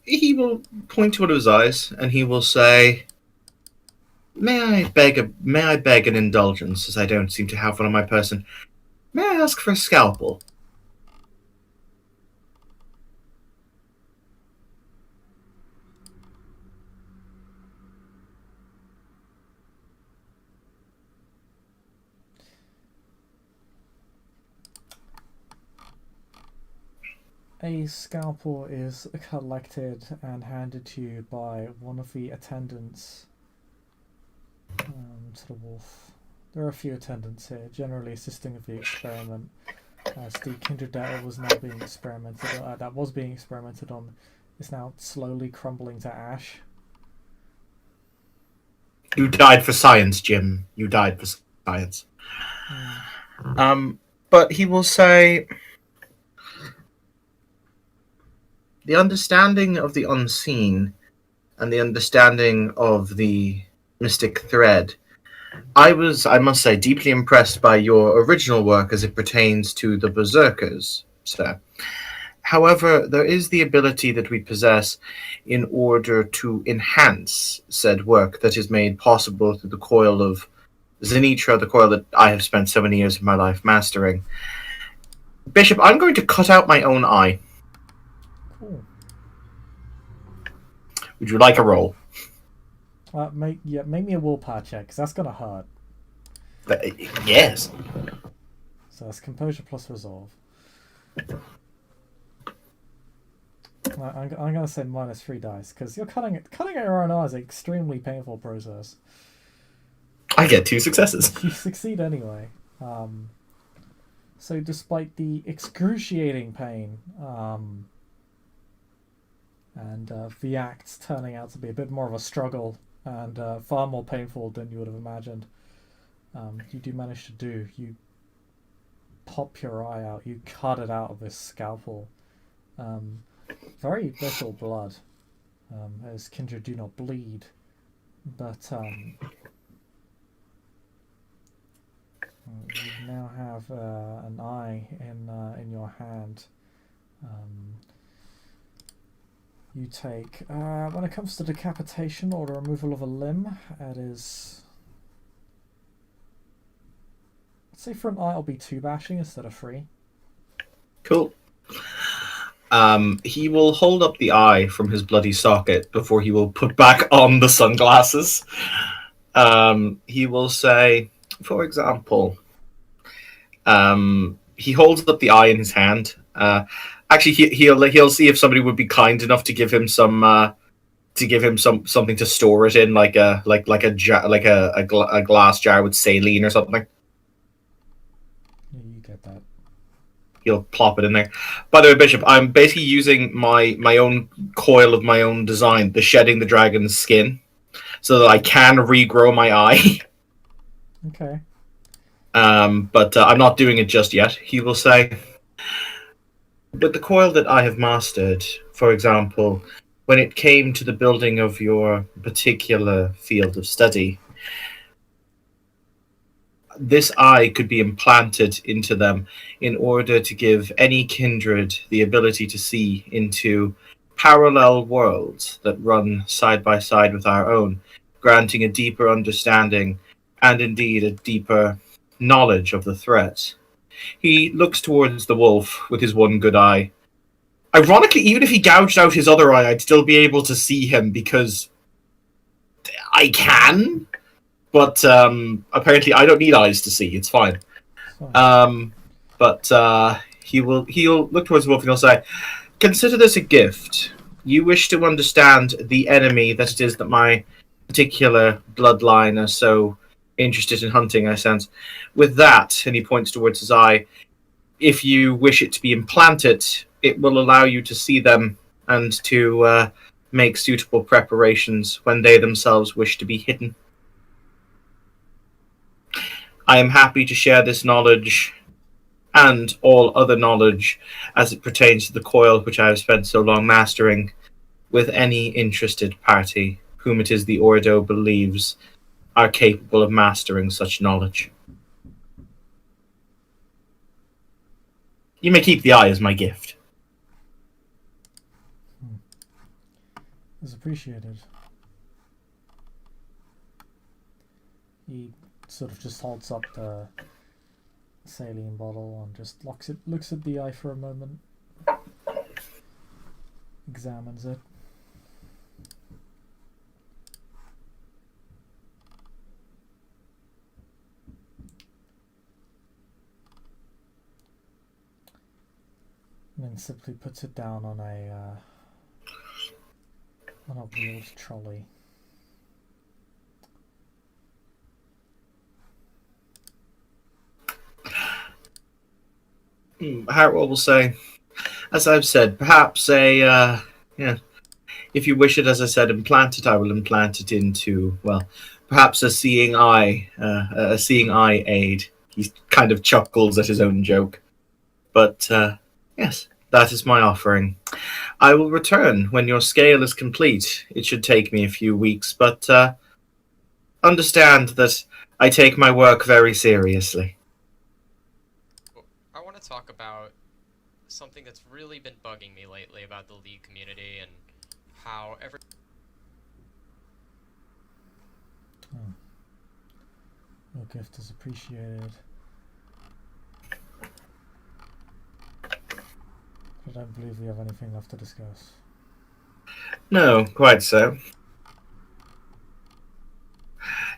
He will point to one of his eyes and he will say, May I beg an indulgence, as I don't seem to have one on my person? May I ask for a scalpel?" A scalpel is collected and handed to you by one of the attendants to the wolf. There are a few attendants here, generally assisting with the experiment, as the kindred that was now being experimented on is now slowly crumbling to ash. You died for science, Jim. You died for science. But he will say, the understanding of the unseen and the understanding of the mystic thread. I must say, deeply impressed by your original work as it pertains to the berserkers, sir. However, there is the ability that we possess in order to enhance said work that is made possible through the coil of Zenitra, the coil that I have spent so many years of my life mastering. Bishop, I'm going to cut out my own eye. Cool. Would you like a roll? Make me a willpower check, because that's gonna hurt. Yes. So that's composure plus resolve. I'm gonna say -3 dice, because you're cutting out your own eye is an extremely painful process. I get 2 successes. You succeed anyway. So despite the excruciating pain, and the act turning out to be a bit more of a struggle and far more painful than you would have imagined, you do manage to do. You pop your eye out. You cut it out of this scalpel. Very little blood, as kindred do not bleed, but you now have an eye in your hand. You take, when it comes to decapitation or the removal of a limb, it is, let's say for an eye it'll be 2 bashing instead of 3. Cool. He will hold up the eye from his bloody socket before he will put back on the sunglasses. He will say, for example, he holds up the eye in his hand. Actually, he'll see if somebody would be kind enough to give him something to store it in, like a glass jar with saline or something. Yeah, you get that. He'll plop it in there. By the way, Bishop, I'm basically using my own coil of my own design, the shedding the dragon's skin, so that I can regrow my eye. Okay. But I'm not doing it just yet. He will say, with the coil that I have mastered, for example, when it came to the building of your particular field of study, this eye could be implanted into them in order to give any kindred the ability to see into parallel worlds that run side by side with our own, granting a deeper understanding and indeed a deeper knowledge of the threat. He looks towards the wolf with his one good eye. Ironically, even if he gouged out his other eye, I'd still be able to see him because I can. But apparently, I don't need eyes to see. It's fine. So, But he'll look towards the wolf and he'll say, "Consider this a gift. You wish to understand the enemy that it is that my particular bloodline are so interested in hunting, I sense. With that," and he points towards his eye, "if you wish it to be implanted, it will allow you to see them and to make suitable preparations when they themselves wish to be hidden. I am happy to share this knowledge and all other knowledge as it pertains to the coil which I have spent so long mastering with any interested party whom it is the Ordo believes are capable of mastering such knowledge. You may keep the eye as my gift." is appreciated. He sort of just holds up the saline bottle and just looks at the eye for a moment, examines it. And then simply puts it down on a wheeled trolley. Heartwell will say, "As I've said, perhaps if you wish it, as I said, implant it. I will implant it into, well, perhaps a seeing eye aid." He kind of chuckles at his own joke. But yes, that is my offering. I will return when your scale is complete. It should take me a few weeks, but understand that I take my work very seriously. I want to talk about something that's really been bugging me lately about the League community and how every... Your gift is appreciated. I don't believe we have anything left to discuss. No, quite so.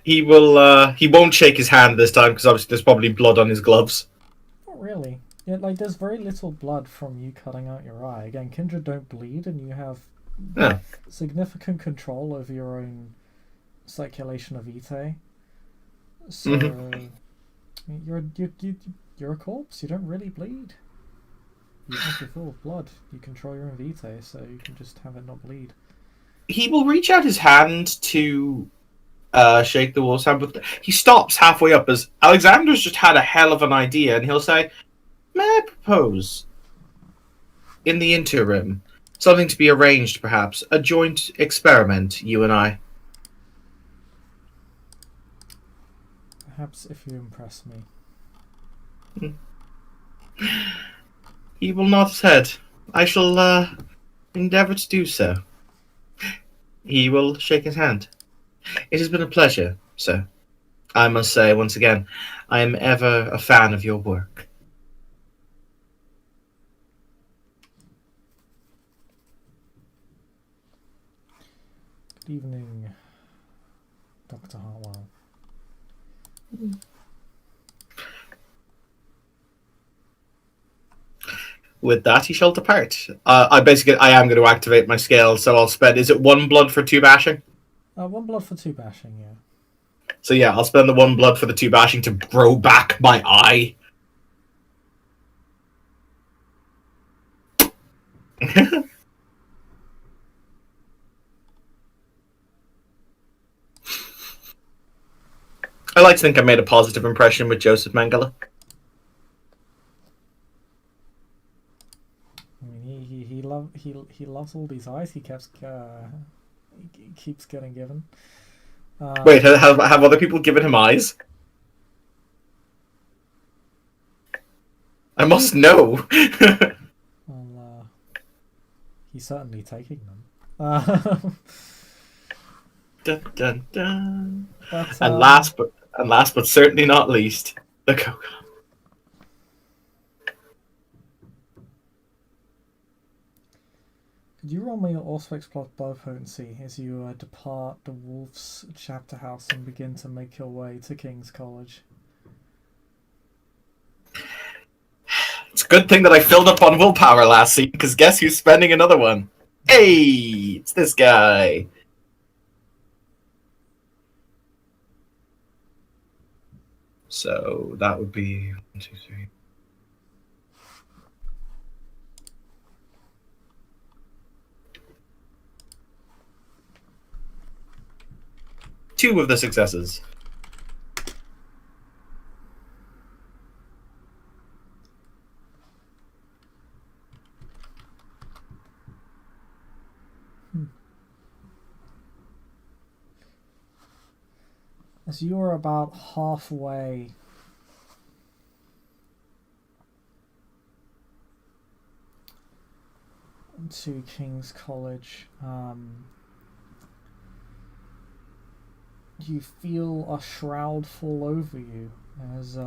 He will. He won't shake his hand this time because obviously there's probably blood on his gloves. Not really. Yeah, like there's very little blood from you cutting out your eye. Again, Kindred don't bleed, and you have significant control over your own circulation of vitae. So you're a corpse. You don't really bleed. You must be full of blood. You control your own vitae, so you can just have it not bleed. He will reach out his hand to shake the wolf's hand, but he stops halfway up as Alexander's just had a hell of an idea, and he'll say, "May I propose, in the interim, something to be arranged, perhaps, a joint experiment, you and I?" Perhaps if you impress me. He will nod his head. "I shall endeavour to do so." He will shake his hand. "It has been a pleasure, sir. I must say, once again, I am ever a fan of your work." Good evening, Dr. Heartwell. With that, he shall depart. I am going to activate my scale, so I'll spend. Is it 1 blood for 2 bashing? 1 blood for 2 bashing, yeah. So yeah, I'll spend the 1 blood for the 2 bashing to grow back my eye. I like to think I made a positive impression with Joseph Mengele. I mean, he loves all these eyes he keeps getting given. Wait, have other people given him eyes? I must know. Well, he's certainly taking them. Dun, dun, dun. But, And last but certainly not least, the Coco. could you roll me your Auspex plus blow potency as you depart the Wolf's chapter house and begin to make your way to King's College? It's a good thing that I filled up on willpower last scene, because guess who's spending another one? Hey, it's this guy. So that would be 1, 2, 3. Two of the successes. As you're about halfway to King's College, you feel a shroud fall over you as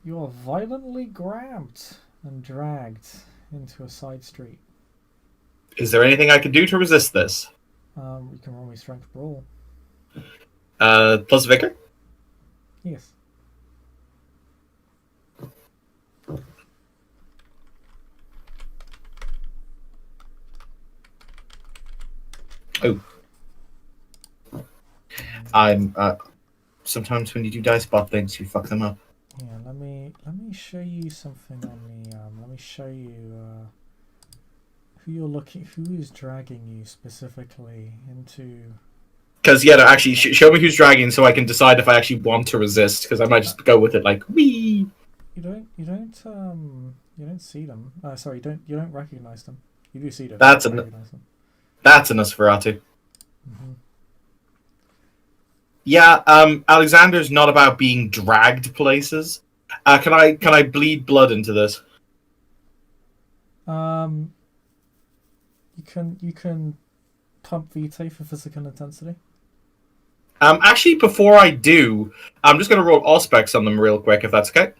you are violently grabbed and dragged into a side street. Is there anything I can do to resist this? You can roll me strength brawl. Plus vigor? Yes. Oh. I'm sometimes when you do dice bot things you fuck them up. Yeah, let me show you something on the let me show you who is dragging you specifically into. Because yeah, no, actually, show me who's dragging, so I can decide if I actually want to resist. Because I might just go with it, like wee. You don't see them. Sorry, you don't recognize them. You do see them. That's them. a Nosferatu. Mm-hmm. Yeah, Alexander's not about being dragged places. Can I bleed blood into this? You can pump Vitae for physical intensity. Actually, before I do, I'm just gonna roll Auspex on them real quick, if that's okay.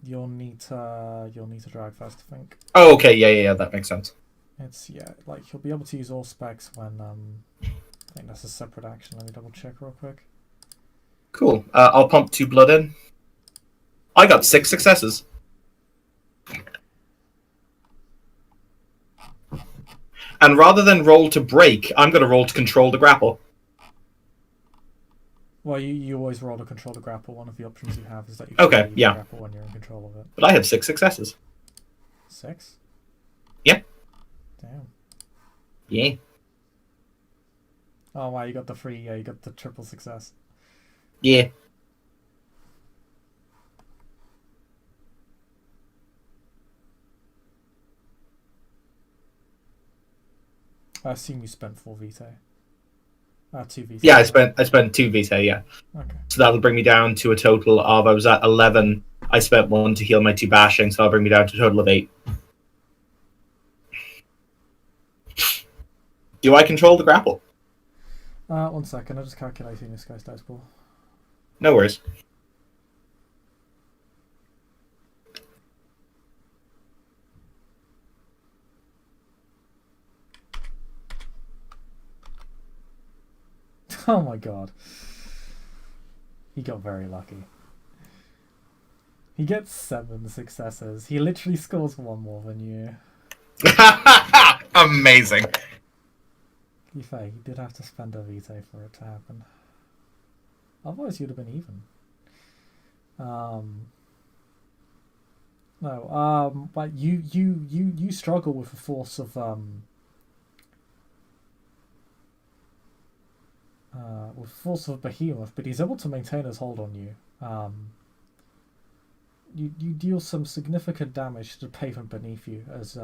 You'll need to drag first, I think. Oh, okay, yeah, that makes sense. It's like you'll be able to use all specs when I think that's a separate action. Let me double check real quick. Cool. I'll pump 2 blood in. I got 6 successes. And rather than roll to break, I'm going to roll to control the grapple. Well, you always roll to control the grapple. One of the options you have is that you can yeah. grapple when you're in control of it. But I had 6 successes. 6? Yeah. Damn. Yeah. Oh wow, you got the triple success. Yeah. I assume you spent 4 Vitae. 2 Vitae. Yeah, I spent 2 Vitae, yeah. Okay. So that'll bring me down to a total of, I was at 11. I spent 1 to heal my 2 bashing, so that'll bring me down to a total of 8. Do I control the grapple? 1 second, I'm just calculating this guy's dice pool. No worries. Oh my god. He got very lucky. He gets 7 successes. He literally scores 1 more than you. Amazing. To be fair, he did have to spend a Vitae for it to happen. Otherwise, you'd have been even. But you struggle with the force of with force of a behemoth, but he's able to maintain his hold on you. You deal some significant damage to the pavement beneath you as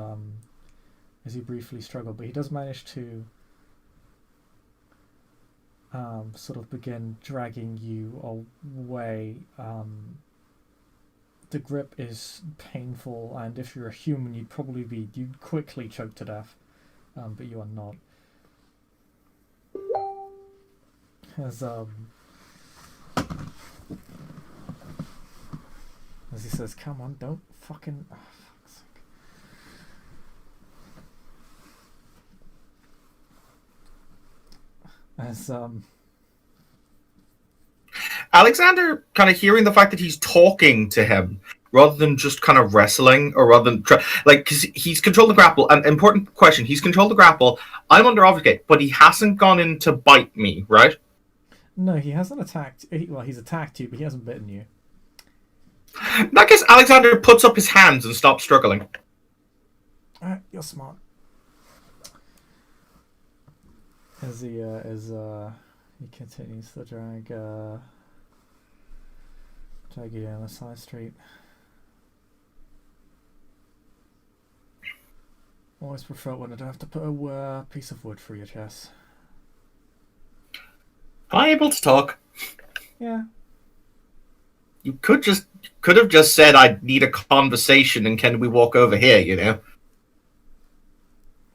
you briefly struggle, but he does manage to sort of begin dragging you away. The grip is painful, and if you're a human, you'd quickly choke to death, but you are not. As he says, "Come on, don't fucking." Oh, fuck's sake. As Alexander, kind of hearing the fact that he's talking to him rather than just kind of wrestling, or rather than because he's controlled the grapple. An important question: he's controlled the grapple. I'm under obfuscate, but he hasn't gone in to bite me, right? No, he hasn't attacked. Well, he's attacked you, but he hasn't bitten you. In that case, Alexander puts up his hands and stops struggling. Alright, you're smart. As he continues to drag you down a side street. Always prefer it when I don't have to put a piece of wood through your chest. Am I able to talk? Yeah. You could have just said I need a conversation and can we walk over here, you know?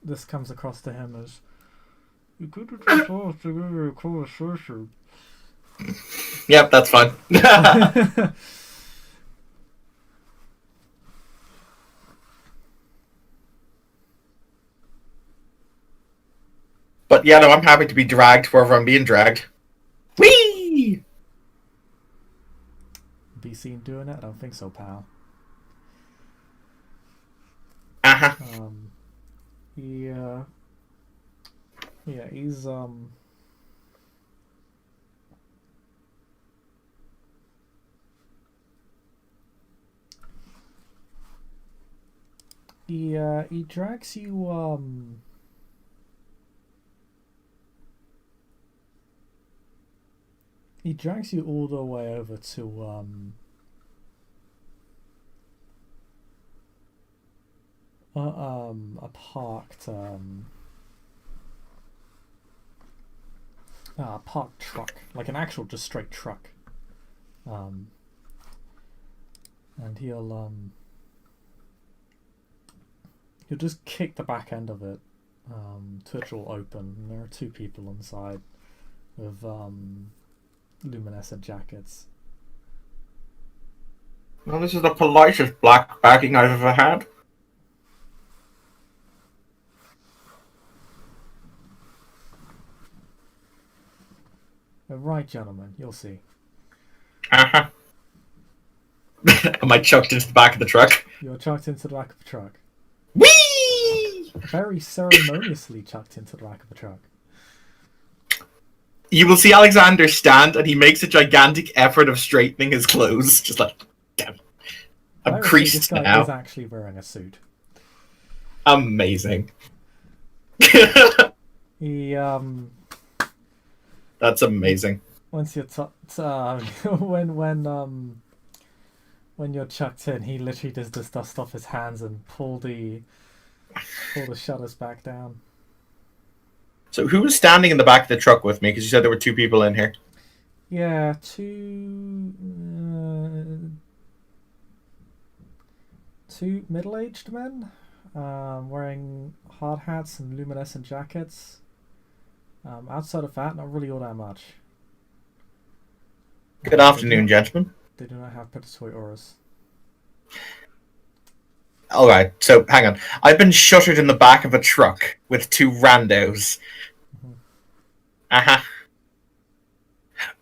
This comes across to him as, you could have just asked to give you a conversation. Yep, that's fine. But yeah, no, I'm happy to be dragged wherever I'm being dragged. Whee! Be seen doing it? I don't think so, pal. Uh-huh. Yeah, he's he drags you he drags you all the way over to a parked parked truck, like an actual just straight truck, and he'll just kick the back end of it to it will open, and there are two people inside with luminescent jackets. Well, this is the politest black bagging I've ever had. Right, gentlemen, you'll see. Uh-huh. Am I chucked into the back of the truck? You're chucked into the back of the truck. Whee! Very ceremoniously chucked into the back of the truck. You will see Alexander stand, and he makes a gigantic effort of straightening his clothes. Just like, damn. I'm This creased guy now. is actually wearing a suit. Amazing. He That's amazing. once you're when you're chucked in, he literally does this dust off his hands and pull the shutters back down. So who was standing in the back of the truck with me? Because you said there were two people in here. Yeah, two middle-aged men, wearing hard hats and luminescent jackets. Outside of that, not really all that much. Good afternoon, gentlemen. They do not have predatory auras. Alright, so hang on. I've been shuttered in the back of a truck with two randos. Mhm. Uh-huh.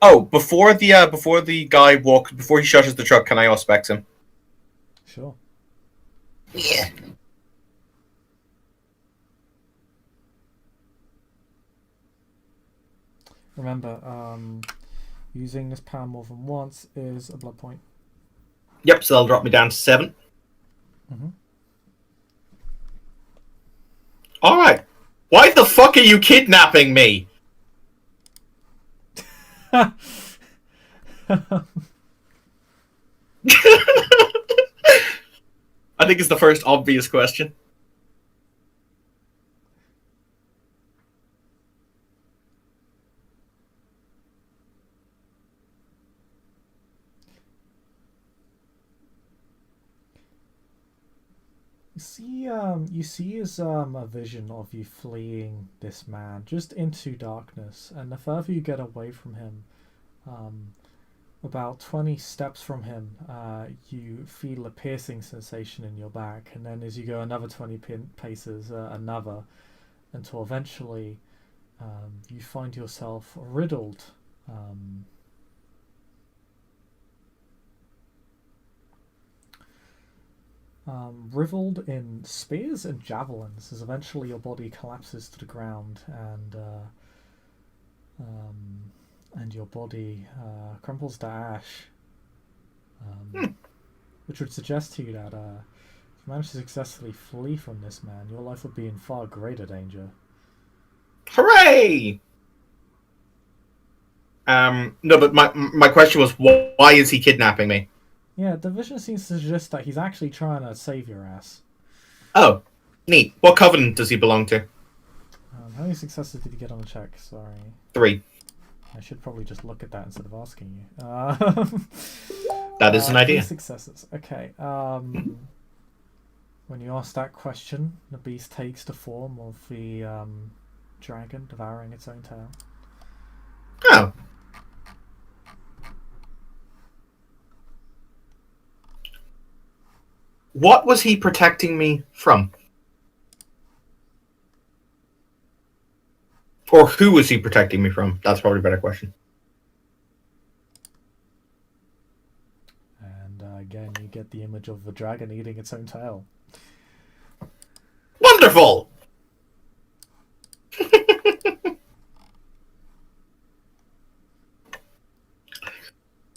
Oh, before the guy before he shutters the truck, can I auspex him? Sure. Yeah. Remember, using this power more than once is a blood point. Yep, so that'll drop me down to 7. Mhm. Alright. Why the fuck are you kidnapping me? I think it's the first obvious question. You see as a vision of you fleeing this man just into darkness, and the further you get away from him, about 20 steps from him, you feel a piercing sensation in your back, and then as you go another 20 paces, another, until eventually you find yourself riddled. Riddled in spears and javelins as eventually your body collapses to the ground and your body crumples to ash, which would suggest to you that if you manage to successfully flee from this man, your life would be in far greater danger. Hooray! No, but my question was, why is he kidnapping me? Yeah, the vision seems to suggest that he's actually trying to save your ass. Oh, neat. What covenant does he belong to? How many successes did you get on the check? Sorry. 3. I should probably just look at that instead of asking you. That is an idea. 3 successes. Okay. When you ask that question, the beast takes the form of the dragon devouring its own tail. Oh. What was he protecting me from? Or who was he protecting me from? That's probably a better question. And again, you get the image of the dragon eating its own tail. Wonderful!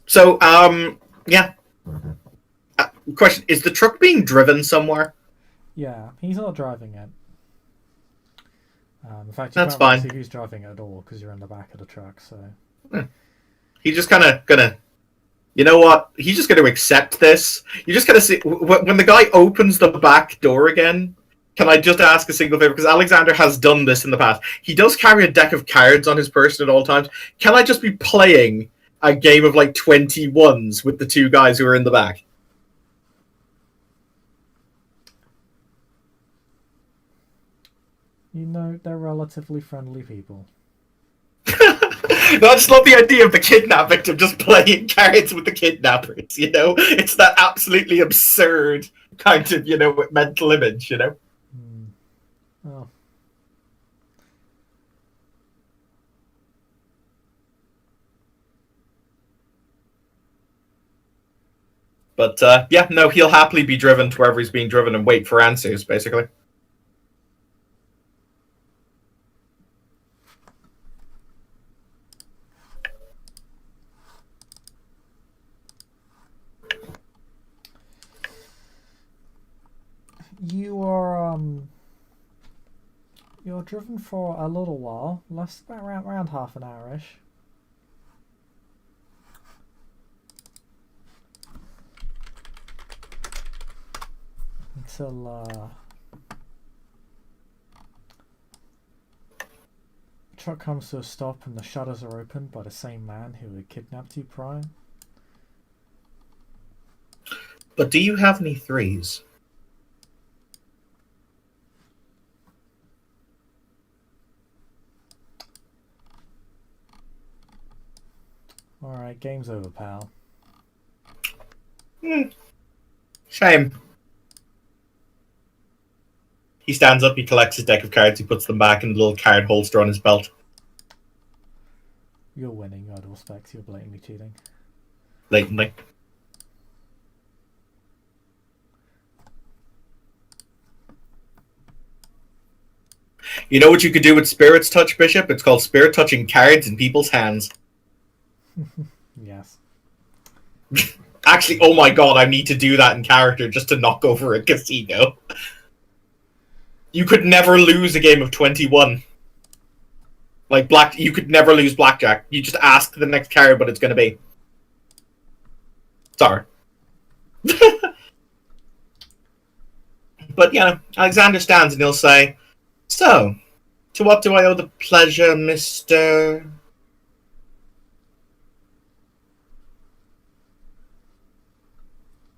So, yeah. Question, is the truck being driven somewhere? Yeah, he's not driving it. In fact, you That's can't really fine. see who's driving it at all because you're in the back of the truck. So He's just kind of gonna, you know what? He's just gonna accept this. You just gotta see when the guy opens the back door again. Can I just ask a single favor? Because Alexander has done this in the past. He does carry a deck of cards on his person at all times. Can I just be playing a game of like 21s with the 2 guys who are in the back? you know they're relatively friendly people. No, I just love the idea of the kidnap victim just playing cards with the kidnappers, you know? It's that absolutely absurd kind of, mental image, you know? Oh. But, yeah, no, he'll happily be driven to wherever he's being driven and wait for answers, basically. You're driven for a little while, lasts about around half an hour-ish. Until the truck comes to a stop and the shutters are opened by the same man who had kidnapped you prior. But do you have any 3s? Alright, game's over, pal. Shame. He stands up, he collects his deck of cards, he puts them back in the little card holster on his belt. You're winning, out of respect, you're blatantly cheating. Blatantly. You know what you could do with Spirit's Touch, Bishop? It's called Spirit Touching cards in people's hands. Yes. Actually, oh my god, I need to do that in character just to knock over a casino. You could never lose a game of 21. Like you could never lose blackjack. You just ask the next card what it's going to be. Sorry. But, Alexander stands and he'll say, "So, to what do I owe the pleasure, Mr.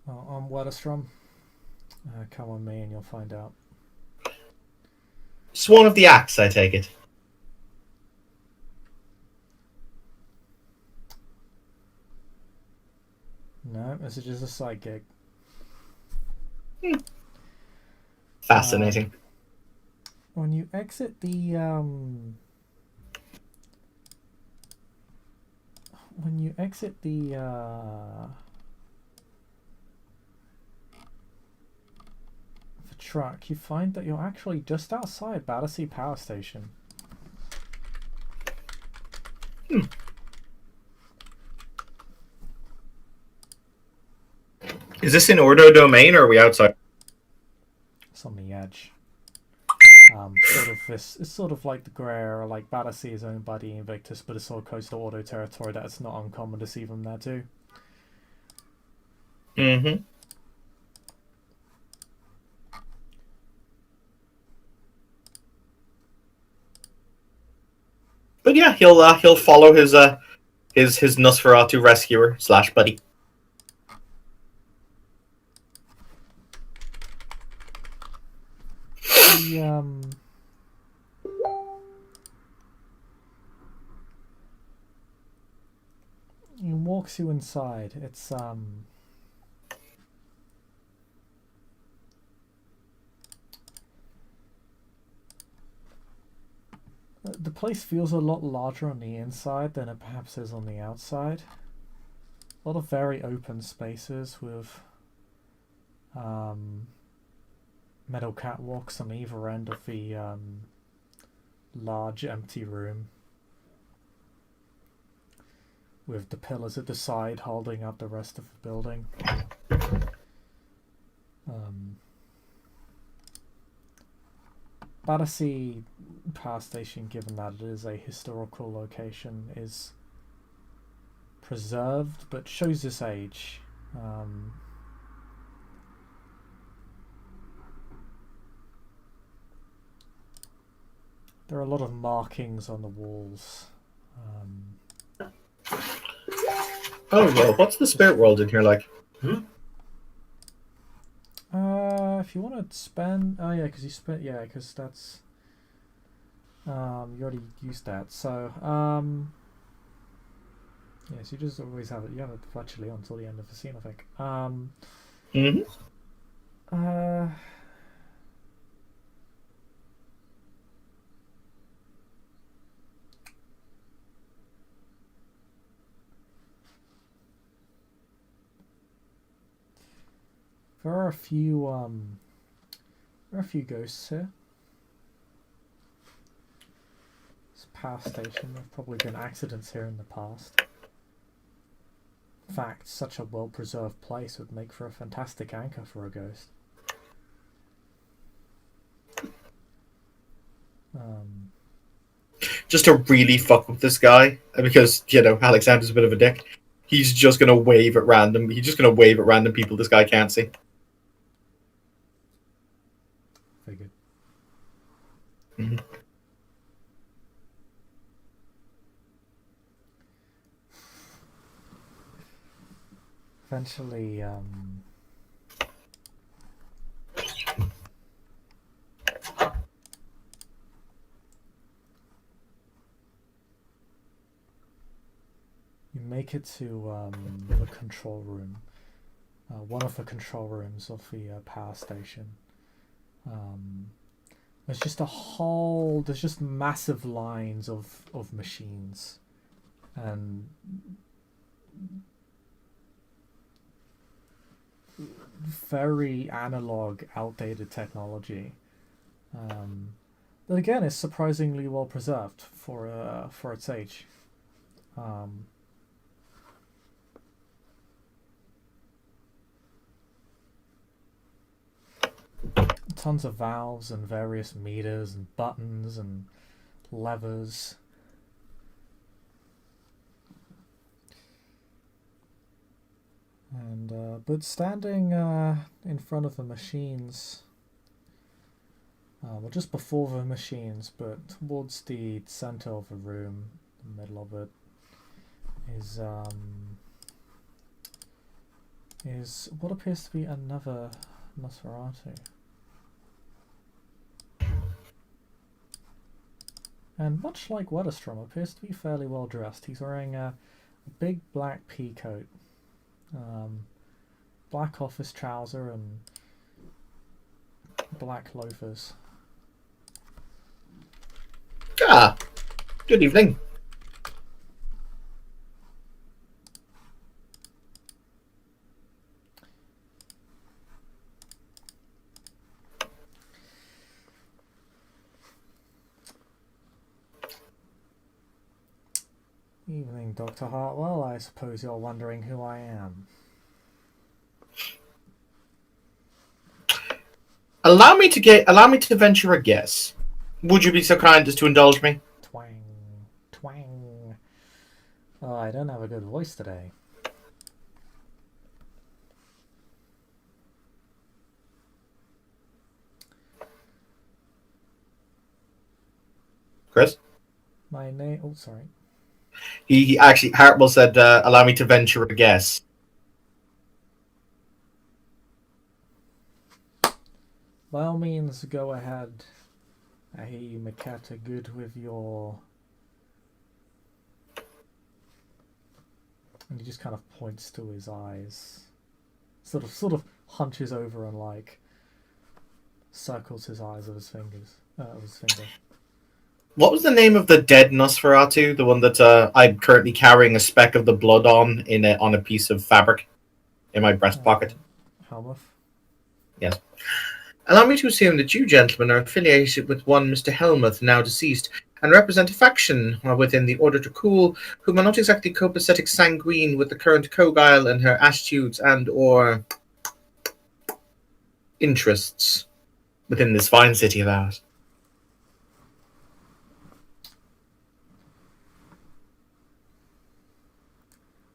I'm Wedderstrom. Come on me and you'll find out. Sworn of the Axe, I take it." No, this is just a side gig. Fascinating. When you exit the the truck, you find that you're actually just outside Battersea Power Station. Is this in Ordo domain, or are we outside? It's on the edge. It's sort of like the Grey Area, like Battersea is owned by the Invictus, but it's all coastal Auto territory that it's not uncommon to see them there too. Mm-hmm. But yeah, he'll follow his Nosferatu rescuer / buddy. He walks you inside. It's the place feels a lot larger on the inside than it perhaps is on the outside. A lot of very open spaces with metal catwalks on either end of the large empty room, with the pillars at the side holding up the rest of the building. Battersea Power Station, given that it is a historical location, is preserved but shows its age. There are a lot of markings on the walls. Oh well, what's the spirit world in here like? If you want to spend, oh yeah, because you spent, yeah, because that's you already used that. So yes, you just always have it. You have it virtually until the end of the scene, I think. There are a few ghosts here. It's a power station. There have probably been accidents here in the past. In fact, such a well-preserved place would make for a fantastic anchor for a ghost. Just to really fuck with this guy, because Alexander's a bit of a dick. He's just gonna wave at random. He's just gonna wave at random people this guy can't see. Figured. Mm-hmm. Eventually, you make it to the control room, one of the control rooms of the power station. There's just massive lines of machines, and very analog, outdated technology. But again, it's surprisingly well preserved for its age. Tons of valves and various meters and buttons and levers. and but standing in front of the machines, well, just before the machines, but towards the center of the room, the middle of it, is what appears to be another Nosferatu. And much like Wedderstrom, appears to be fairly well dressed. He's wearing a big black pea coat, black office trouser, and black loafers. Ah, good evening. Evening, Dr. Heartwell. I suppose you're wondering who I am. Allow me to venture a guess. Would you be so kind as to indulge me? Twang, twang. Oh, I don't have a good voice today. Chris? My name. Oh, sorry. He actually, Hartwell said, allow me to venture a guess. By all means, go ahead. I hear you, Makata, good with your... And he just kind of points to his eyes. Sort of hunches over and, like, circles his eyes with his fingers. With his finger. What was the name of the dead Nosferatu? The one that I'm currently carrying a speck of the blood on on a piece of fabric in my breast pocket. Helmuth. Yes. Allow me to assume that you gentlemen are affiliated with one Mr. Helmuth, now deceased, and represent a faction within the Order to Cool, whom are not exactly copacetic sanguine with the current Kogile and her attitudes and/or interests within this fine city of ours.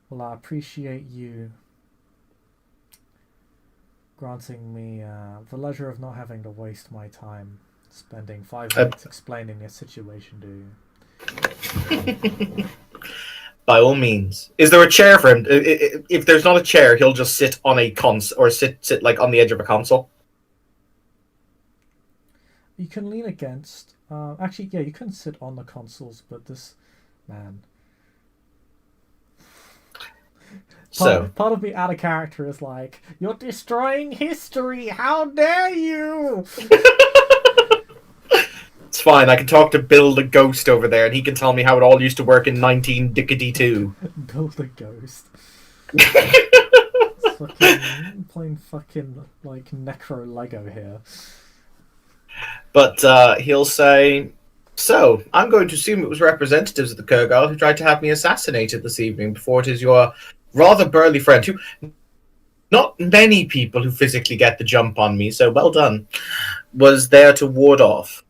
Well, I appreciate you granting me the leisure of not having to waste my time spending 5 minutes explaining a situation to you. By all means. Is there a chair for him? If there's not a chair, he'll just sit on a or sit like on the edge of a console. You can lean against. Actually, yeah, you can sit on the consoles, but this man. Part of me out of character is like, you're destroying history. How dare you? It's fine. I can talk to Bill the Ghost over there, and he can tell me how it all used to work in 1952. Bill the Ghost. Playing fucking like Necro Lego here. But he'll say, "So I'm going to assume it was representatives of the Kurgal who tried to have me assassinated this evening. Before it is your rather burly friend who." Not many people who physically get the jump on me, so well done. Was there to ward off.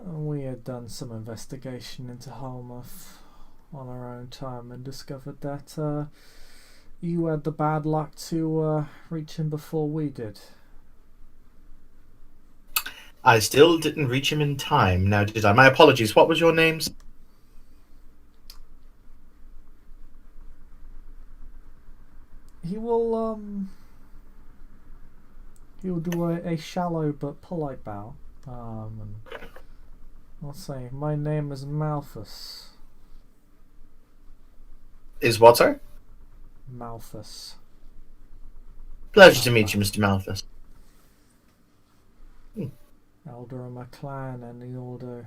We had done some investigation into Helmuth on our own time and discovered that you had the bad luck to reach him before we did. I still didn't reach him in time, now did I? My apologies. What was your names? He'll do a shallow but polite bow. And I'll say, my name is Malthus. Is what, sir? Malthus. Pleasure to meet you, Mr. Malthus. Elder of my clan and the Order.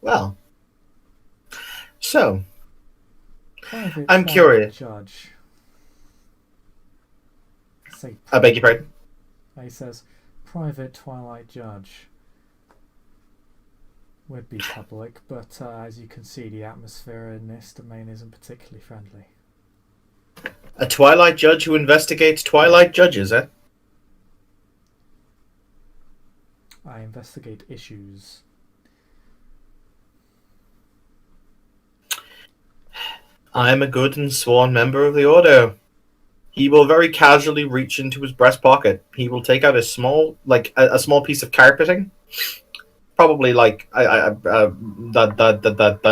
Well, so Private I'm curious. Judge. Say, I beg your pardon? he says, Private Twilight Judge. Would be public, but as you can see, the atmosphere in this domain isn't particularly friendly. A Twilight Judge who investigates Twilight Judges, eh? I investigate issues. I am a good and sworn member of the Order. He will very casually reach into his breast pocket. He will take out a small, a small piece of carpeting, probably like that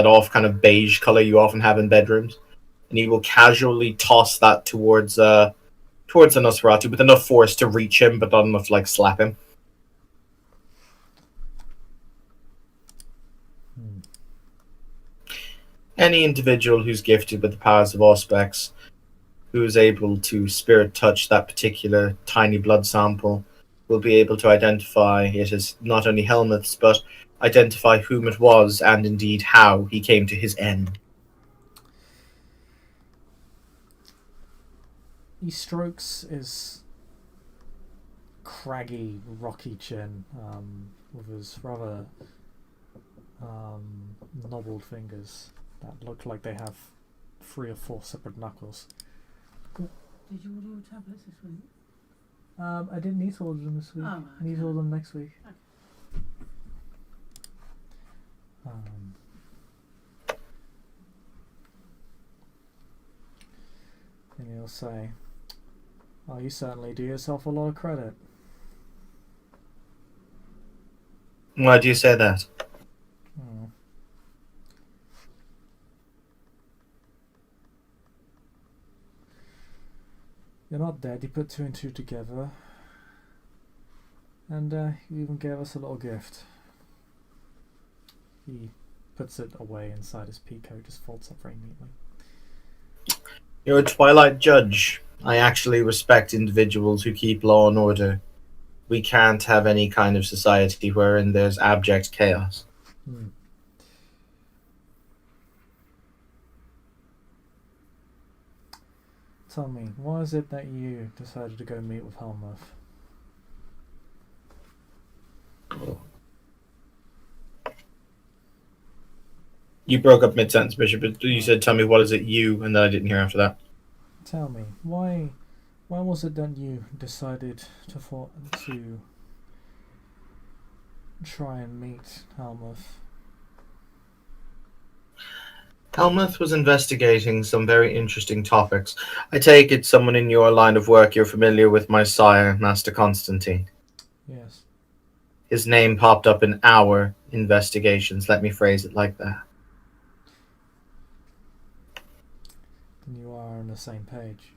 off kind of beige color you often have in bedrooms, and he will casually toss that towards the Nosferatu with enough force to reach him, but not enough to slap him. Any individual who's gifted with the powers of Auspex, who is able to spirit touch that particular tiny blood sample, will be able to identify it as not only Helmuth's, but identify whom it was and indeed how he came to his end. He strokes his craggy, rocky chin with his rather knobbled fingers that look like they have 3 or 4 separate knuckles. Did you order your tablets this week? I didn't need to order them this week. Oh, right, I need to order them next week. Okay. And he'll say, "Oh, you certainly do yourself a lot of credit." Why do you say that? Oh. You're not dead. You put 2 and 2 together. And you even gave us a little gift. He puts it away inside his peacoat, just folds up very neatly. You're a Twilight Judge. I actually respect individuals who keep law and order. We can't have any kind of society wherein there's abject chaos. Tell me, why is it that you decided to go meet with Helmuth? You broke up mid-sentence, Bishop, but you said, tell me, what is it you, and then I didn't hear after that. Tell me, why was it that you decided to try and meet Helmuth? Helmuth was investigating some very interesting topics. I take it someone in your line of work, you're familiar with my sire, Master Constantine. Yes. His name popped up in our investigations. Let me phrase it like that. Then you are on the same page.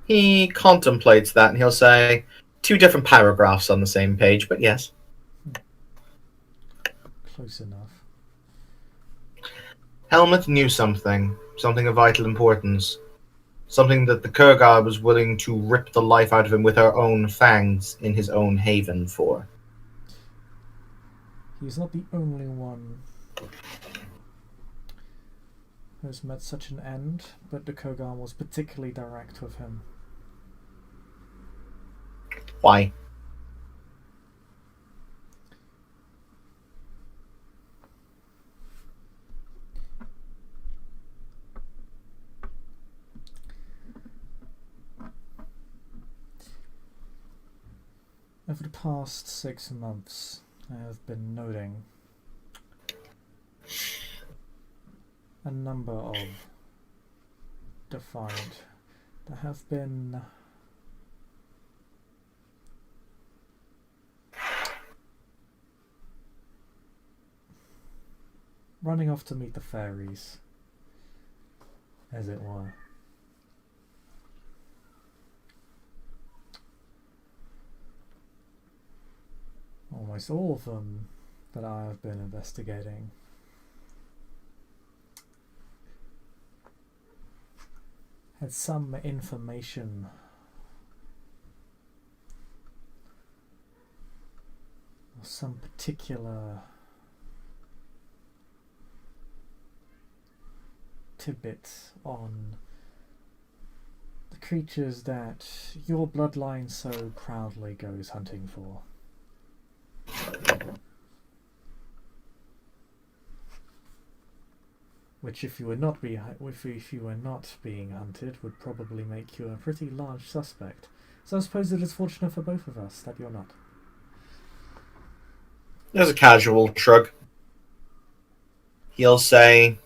He contemplates that, and he'll say 2 different paragraphs on the same page, but yes. Close enough. Helmuth knew something of vital importance. Something that the Kurgar was willing to rip the life out of him with her own fangs in his own haven for. He's not the only one who's met such an end, but the Kurgan was particularly direct with him. Why? Over the past 6 months, I have been noting a number of Defiant that have been running off to meet the fairies, as it were. Almost all of them that I have been investigating had some information or some particular tidbits on the creatures that your bloodline so proudly goes hunting for. which if you were not being hunted, would probably make you a pretty large suspect. So I suppose it is fortunate for both of us that you're not. There's a casual shrug. He'll say,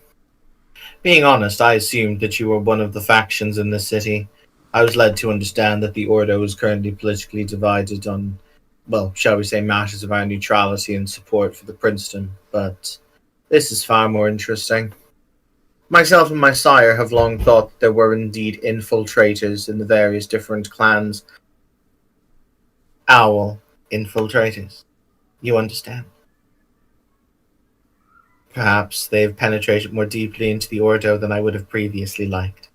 being honest, I assumed that you were one of the factions in this city. I was led to understand that the Ordo is currently politically divided on, well, shall we say, matters of our neutrality and support for the Princeton, but this is far more interesting. Myself and my sire have long thought that there were indeed infiltrators in the various different clans. Owl infiltrators. You understand? Perhaps they've penetrated more deeply into the Ordo than I would have previously liked.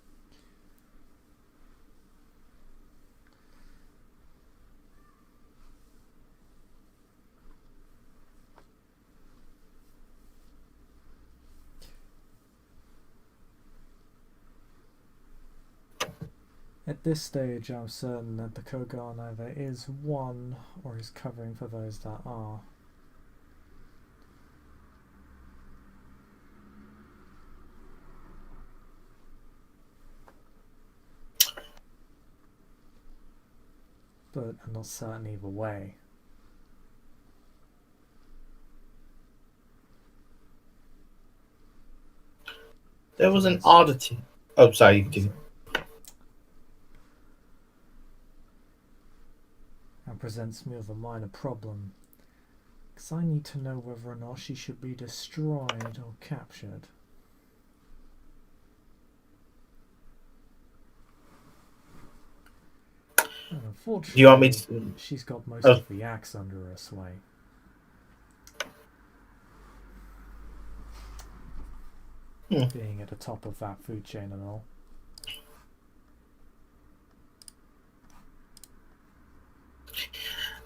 At this stage, I'm certain that the Kogan either is one or is covering for those that are. But I'm not certain either way. There was an oddity. Oh, sorry, you continue. And presents me with a minor problem. Because I need to know whether or not she should be destroyed or captured. And unfortunately, Do you want me to... she's got most Oh. of the axe under her sway. Being at the top of that food chain and all.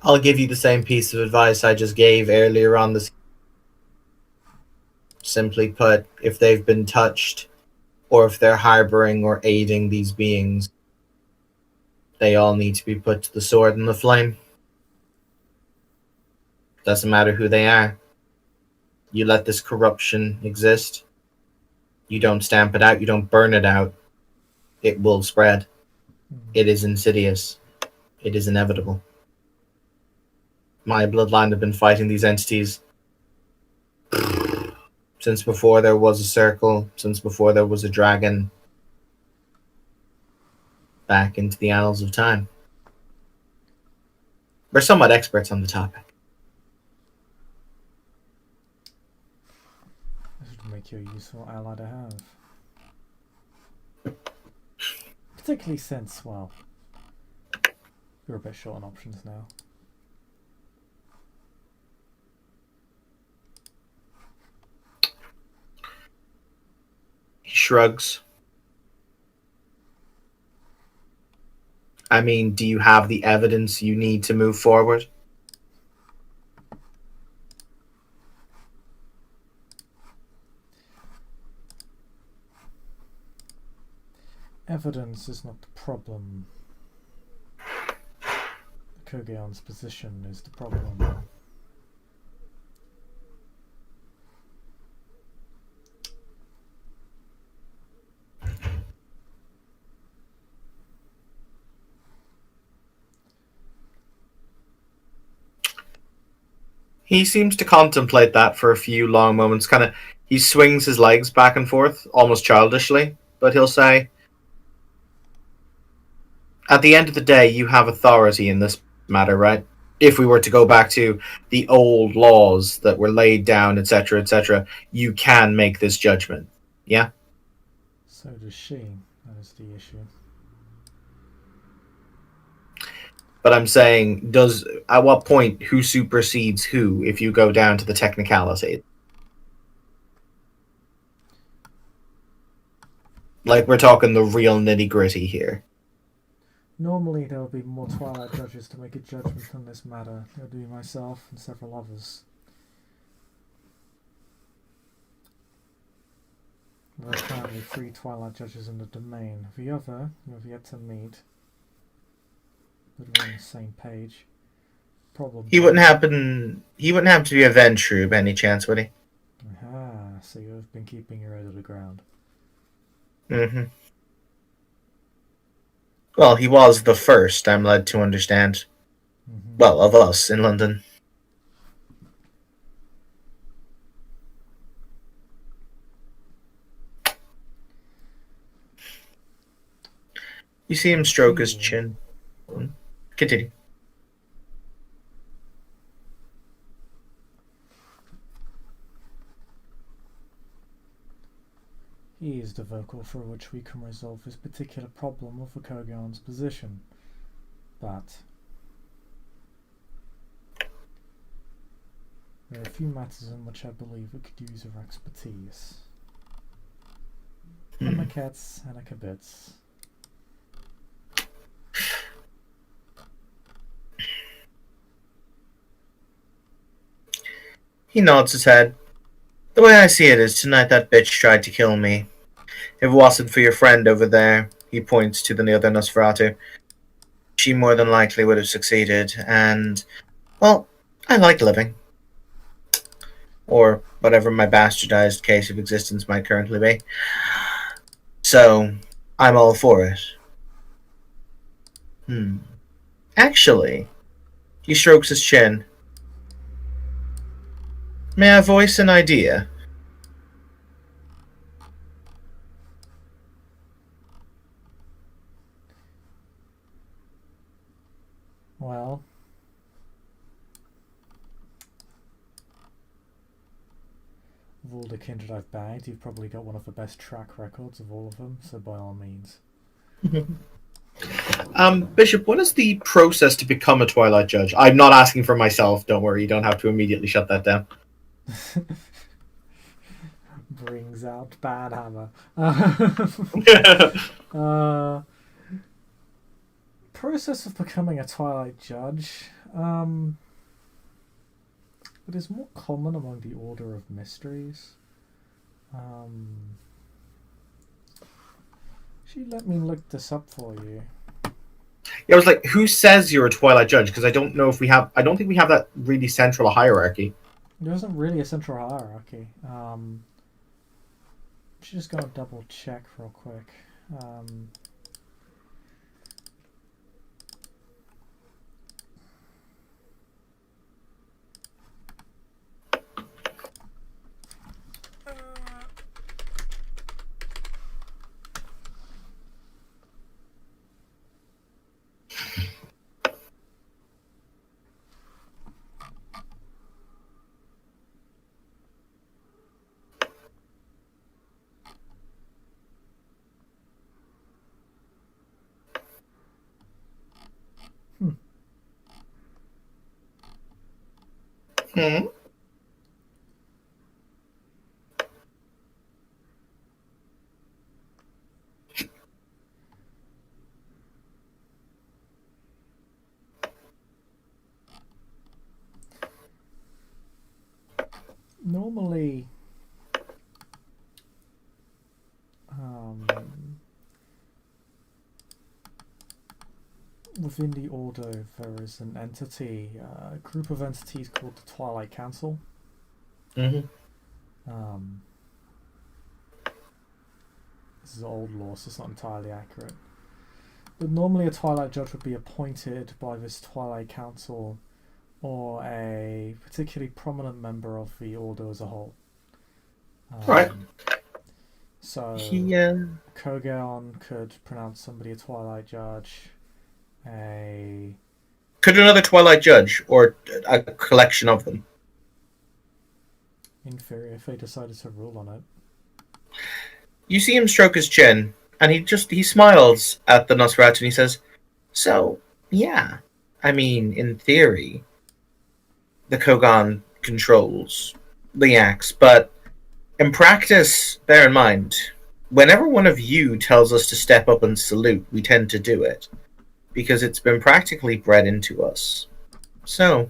I'll give you the same piece of advice I just gave earlier on this. Simply put, if they've been touched, or if they're harboring or aiding these beings, they all need to be put to the sword and the flame. Doesn't matter who they are. You let this corruption exist. You don't stamp it out, you don't burn it out. It will spread. It is insidious. It is inevitable. My bloodline have been fighting these entities since before there was a circle, since before there was a dragon, back into the annals of time. We're somewhat experts on the topic. This would make you a useful ally to have. Particularly since, well, you're a bit short on options now. He shrugs. I mean, do you have the evidence you need to move forward? Evidence is not the problem. Kogeon's position is the problem. He seems to contemplate that for a few long moments. He swings his legs back and forth, almost childishly, but he'll say, at the end of the day, you have authority in this matter, right? If we were to go back to the old laws that were laid down, etc., you can make this judgment. Yeah? So does she. That is the issue. But I'm saying, at what point, who supersedes who if you go down to the technicality? Like, we're talking the real nitty-gritty here. Normally there will be more Twilight judges to make a judgment on this matter. It would be myself and several others. There are currently 3 Twilight judges in the domain. The other you have yet to meet. But we're on the same page. Problem. He wouldn't happen to be a Ventrue by any chance, would he? Aha. so you've been keeping your ear to the ground. Mm-hmm. Well, he was the first, I'm led to understand. Mm-hmm. Well, of us in London. You see him stroke his chin. Continue. He is the vehicle through which we can resolve this particular problem of the Kogan's position. But there are a few matters in which I believe we could use your expertise. And my cats and a kibitz. He nods his head. The way I see it is, tonight that bitch tried to kill me. If it wasn't for your friend over there, he points to the other Nosferatu, she more than likely would have succeeded, and, well, I like living. Or whatever my bastardized case of existence might currently be. So, I'm all for it. Actually, he strokes his chin. May I voice an idea? Well, of all the kindred I've bagged, you've probably got one of the best track records of all of them, so by all means. Bishop, what is the process to become a Twilight Judge? I'm not asking for myself, don't worry, you don't have to immediately shut that down. Brings out bad hammer. Process of becoming a Twilight Judge. It is more common among the Order of Mysteries. Actually, let me look this up for you. Yeah, I was like, who says you're a Twilight Judge? Because I don't know if we have. I don't think we have that really central hierarchy. There isn't really a central hierarchy. Just gonna double check real quick. Hmm. Normally, within the Order, there is an entity, a group of entities called the Twilight Council. Mm-hmm. This is old lore, so it's not entirely accurate. But normally a Twilight Judge would be appointed by this Twilight Council or a particularly prominent member of the Order as a whole. Right. So, Yeah. Kogon could pronounce somebody a Twilight Judge. Could another Twilight Judge, or a collection of them? In theory, if they decided to rule on it. You see him stroke his chin, and he smiles at the Nosferatu, and he says, "So, yeah, I mean, in theory, the Kogan controls the axe, but in practice, bear in mind, whenever one of you tells us to step up and salute, we tend to do it, because it's been practically bred into us. So,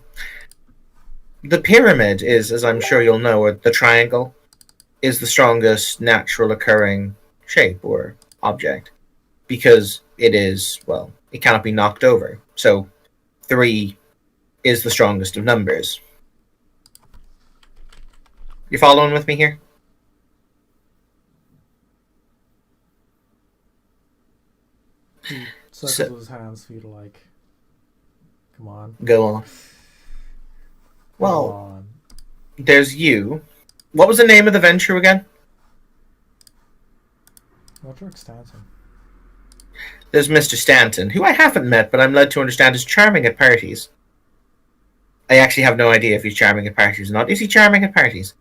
the pyramid is, as I'm sure you'll know, or the triangle, is the strongest natural occurring shape or object, because it is, well, it cannot be knocked over. So, 3 is the strongest of numbers. You following with me here? He circles So- with his hands for you to like. Come on. Go on. Come Well, on. there's you. What was the name of the venture again? Roderick Stanton. There's Mr. Stanton, who I haven't met, but I'm led to understand is charming at parties. I actually have no idea if he's charming at parties or not. Is he charming at parties?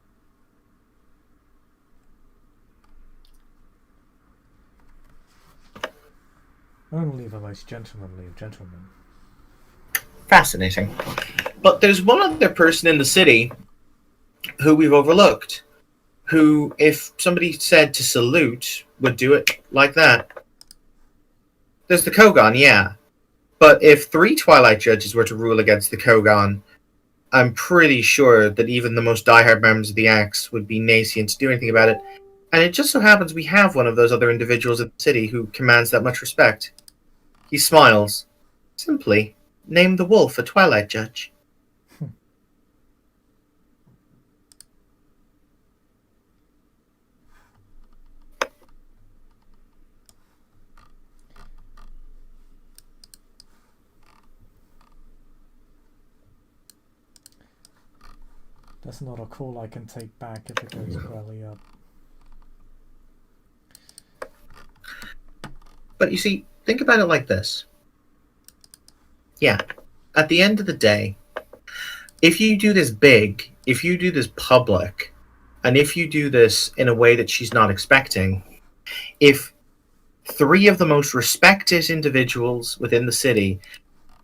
Only the most gentlemanly of gentlemen. Fascinating. But there's one other person in the city who we've overlooked, who, if somebody said to salute, would do it like that. There's the Kogan, yeah. But if 3 Twilight judges were to rule against the Kogan, I'm pretty sure that even the most diehard members of the Axe would be nascent to do anything about it. And it just so happens we have one of those other individuals in the city who commands that much respect. He smiles. Simply, name the wolf a Twilight judge. That's not a call I can take back if it goes belly up. But you see, think about it like this. Yeah, at the end of the day, if you do this big, if you do this public, and if you do this in a way that she's not expecting, if 3 of the most respected individuals within the city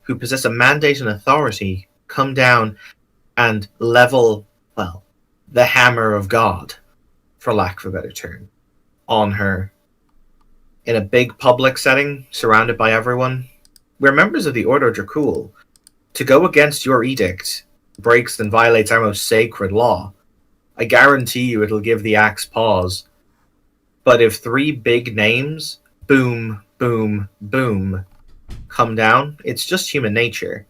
who possess a mandate and authority come down and level, well, the hammer of God, for lack of a better term, on her in a big public setting, surrounded by everyone, we're members of the Order of Dracul. To go against your edict breaks and violates our most sacred law. I guarantee you it'll give the Axe pause. But if 3 big names, boom, boom, boom, come down, it's just human nature.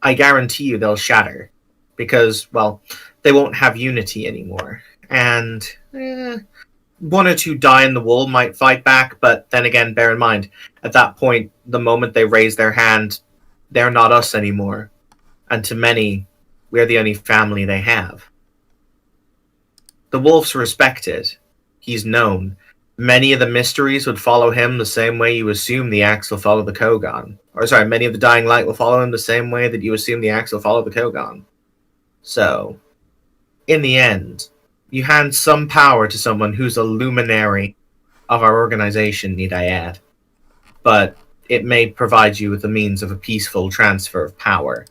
I guarantee you they'll shatter. Because, well, they won't have unity anymore. And 1 or 2 die in the wool might fight back, but then again, bear in mind, at that point, the moment they raise their hand, they're not us anymore. And to many, we're the only family they have. The wolf's respected. He's known. Many of the mysteries would follow him the same way you assume the Axe will follow the Kogan. Or sorry, many of the Dying Light will follow him the same way that you assume the Axe will follow the Kogan. So, in the end, you hand some power to someone who's a luminary of our organization, need I add. But it may provide you with the means of a peaceful transfer of power.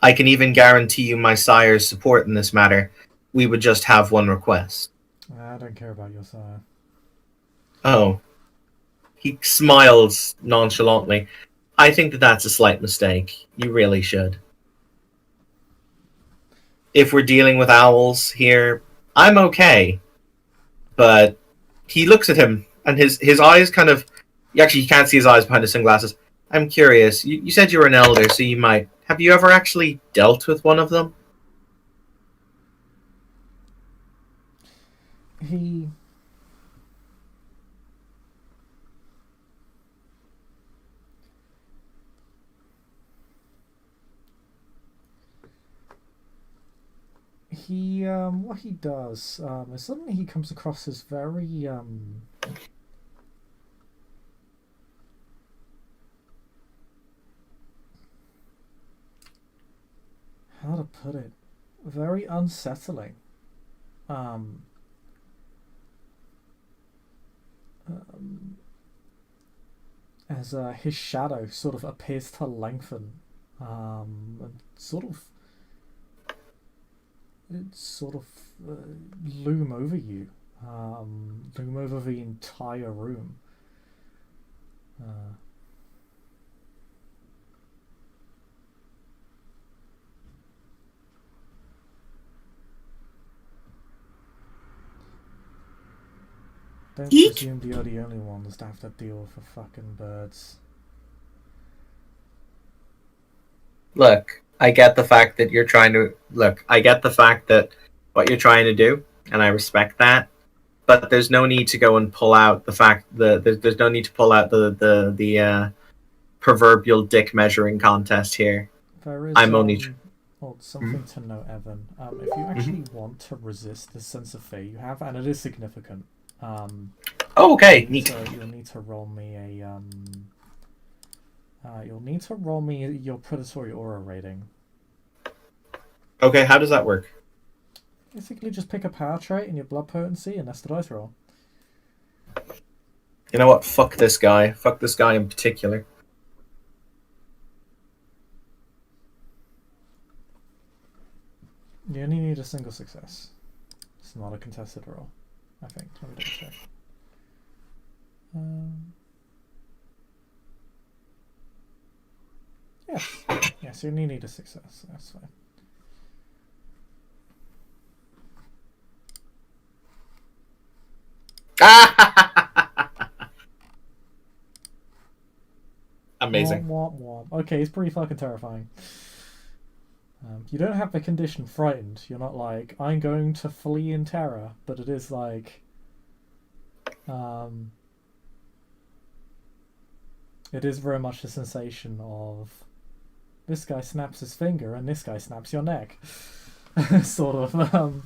I can even guarantee you my sire's support in this matter. We would just have one request. I don't care about your sire. Oh. He smiles nonchalantly. I think that that's a slight mistake. You really should. If we're dealing with owls here, I'm okay. But he looks at him, and his eyes kind of... Actually, you can't see his eyes behind his sunglasses. I'm curious. You said you were an elder, so you might... Have you ever actually dealt with one of them? He... what he does is suddenly he comes across as very how to put it, very unsettling. As his shadow sort of appears to lengthen, and sort of loom over you, loom over the entire room. Don't Eek. presume you're the only ones that have to deal with the fucking birds. Look, I get the fact that you're trying to look. I get the fact that what you're trying to do, and I respect that. But there's no need to go and pull out the fact that there's no need to pull out the proverbial dick measuring contest here. There is I'm only. something to note, Evan. If you actually want to resist the sense of fear you have, and it is significant, Oh, okay, neat. you'll need to roll me a you'll need to roll me your predatory aura rating. Okay, how does that work? Basically, just pick a power trait in your blood potency, and that's the dice roll. You know what? Fuck this guy. Fuck this guy in particular. You only need a single success. It's not a contested roll, I think. Let me double check. Yes. Yes, you only need a success. That's fine. Amazing. Womp, womp, womp. Okay, it's pretty fucking terrifying. You don't have the condition frightened. You're not like, I'm going to flee in terror, but it is like, it is very much the sensation of this guy snaps his finger and this guy snaps your neck. Sort of.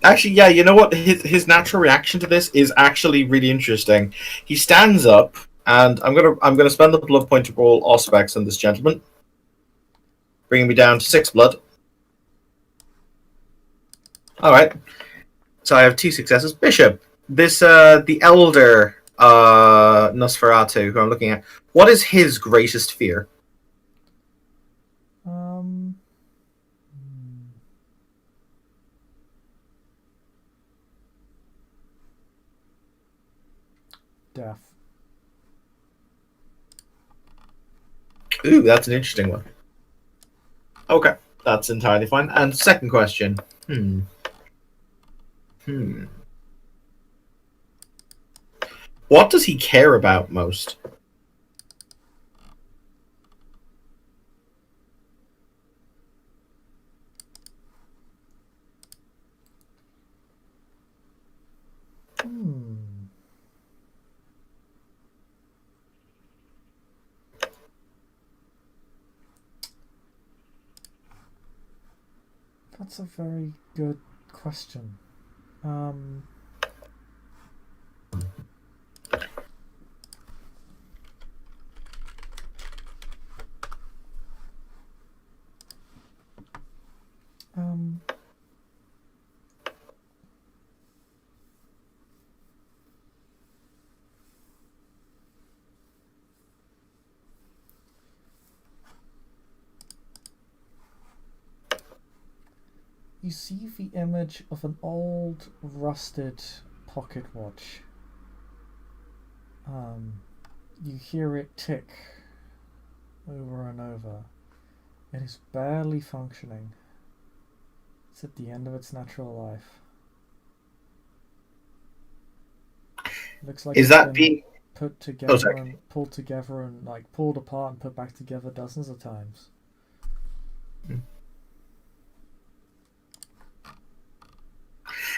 Actually, yeah, you know what? His natural reaction to this is actually really interesting. He stands up, and I'm gonna spend the blood point to roll Auspex on this gentleman, bringing me down to 6 blood. All right, so I have 2 successes. Bishop, this the elder Nosferatu, who I'm looking at. What is his greatest fear? Death. Ooh, that's an interesting one. Okay, that's entirely fine. And second question. What does he care about most? That's a very good question. You see the image of an old, rusted pocket watch. You hear it tick over and over. It is barely functioning. It's at the end of its natural life. Looks like Is it's that been being put together sorry. and pulled together and like pulled apart and put back together dozens of times.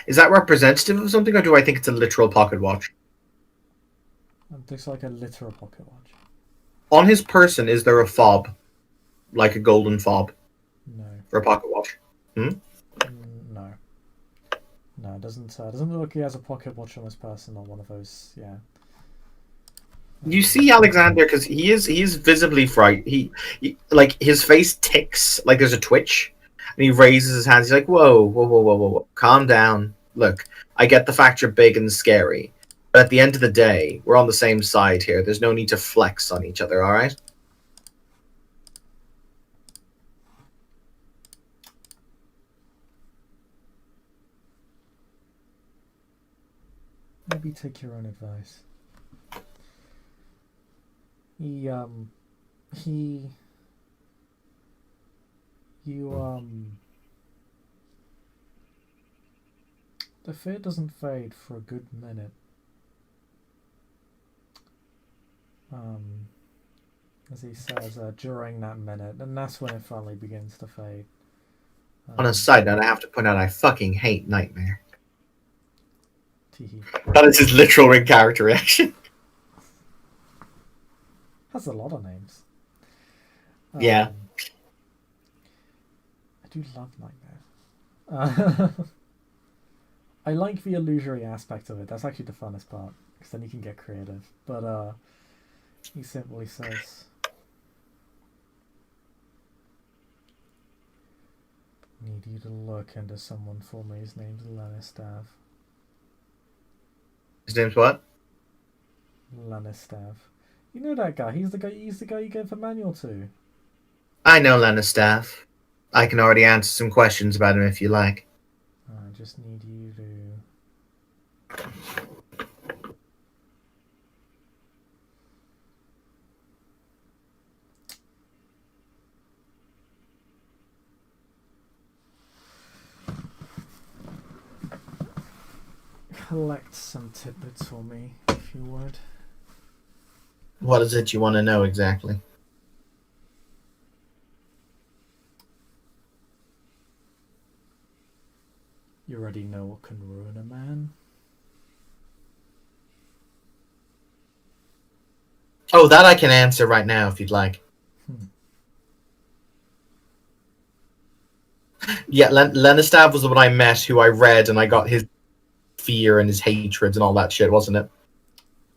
Is that representative of something, or do I think it's a literal pocket watch? It looks like a literal pocket watch. On his person, is there a fob, like a golden fob, No. for a pocket watch? No. No, it doesn't look like he has a pocket watch on his person or one of those. Yeah. You see Alexander, because he is visibly frightened. He like his face ticks, like there's a twitch, and he raises his hands. He's like, "Whoa, whoa, whoa, whoa, whoa, whoa. Calm down. Look, I get the fact you're big and scary, but at the end of the day, we're on the same side here. There's no need to flex on each other. All right." Maybe take your own advice. The fear doesn't fade for a good minute. as he says during that minute, and that's when it finally begins to fade. On a side note, I have to point out I fucking hate Nightmare. Teehee. That is his literal in-character reaction. Has a lot of names. Yeah. I do love Nightmare. I like the illusory aspect of it. That's actually the funnest part, because then you can get creative. But he simply says, "Need you to look into someone for me. His name's Lanistav." His name's what? Lanistav. You know that guy? He's the guy you gave the manual to. I know Lanistav. I can already answer some questions about him if you like. I just need you to. Collect some tidbits for me, if you would. What is it you want to know exactly? You already know what can ruin a man. Oh, that I can answer right now if you'd like. Yeah, Lanistav was the one I met, who I read, and I got his fear and his hatred and all that shit, wasn't it?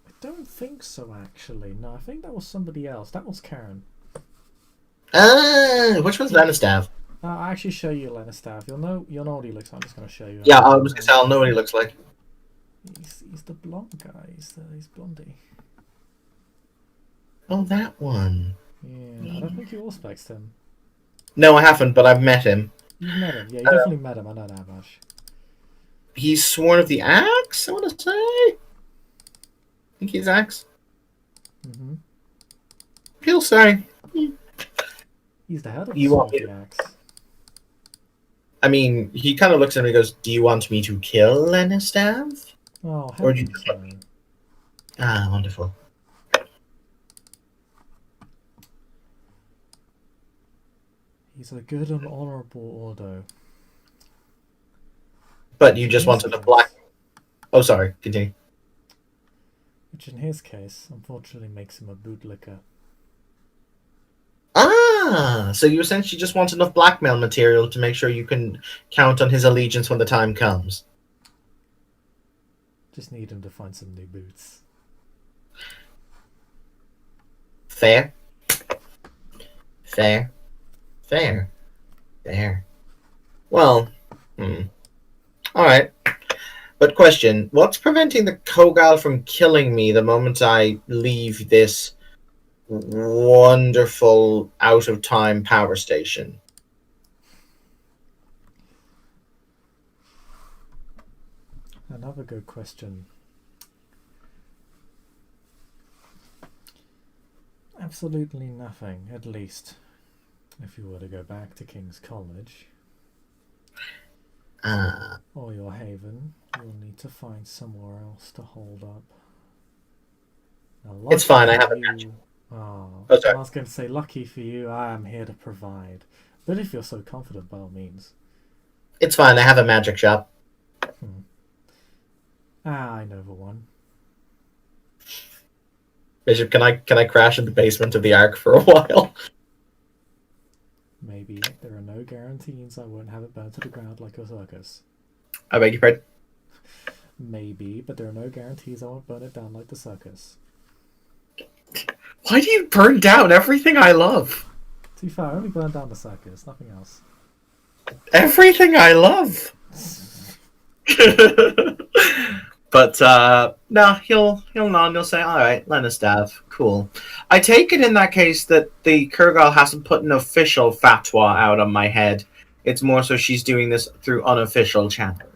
I don't think so, actually. No, I think that was somebody else. That was Karen. Which one's Lanistav? I'll actually show you Lanistav. You'll know what he looks like. I'm just going to show you. Yeah, I was gonna say I'll know what he looks like. He's the blonde guy. He's blondie. Oh, that one. Yeah, I don't think you all spexed him. No, I haven't, but I've met him. You've met him. Yeah, you definitely met him. I know that much. He's sworn of the Axe, I want to say. I think he's Axe. Mm-hmm. He'll say. He's the head of You want me the Axe. I mean, he kind of looks at me and goes, "Do you want me to kill Lanistav?" Oh, Or do you heavens, just no. Ah, wonderful. He's a good and honourable Ordo. But you just wanted a black... Oh, sorry. Continue. Which in his case, unfortunately makes him a bootlicker. Ah! So you essentially just want enough blackmail material to make sure you can count on his allegiance when the time comes. Just need him to find some new boots. Fair. Fair. Fair. Fair. Well, Alright. But question, what's preventing the Kogal from killing me the moment I leave this wonderful out-of-time power station? Another good question. Absolutely nothing, at least. If you were to go back to King's College, or your haven, you'll need to find somewhere else to hold up. Now, It's fine, I have a you, match. Oh, Oh, sorry. I was going to say, lucky for you, I am here to provide. But if you're so confident, by all means. It's fine, I have a magic shop. I know the one. Bishop, can I crash in the basement of the Ark for a while? Maybe. There are no guarantees I won't have it burned to the ground like a circus. I beg your pardon? Maybe, but there are no guarantees I won't burn it down like the circus. Why do you burn down everything I love? To be fair, I only burned down the circus, nothing else. Everything I love. But no, he'll nod and he'll say, "Alright, Lanistav, cool." I take it in that case that the Kurgal hasn't put an official fatwa out on my head. It's more so she's doing this through unofficial channel.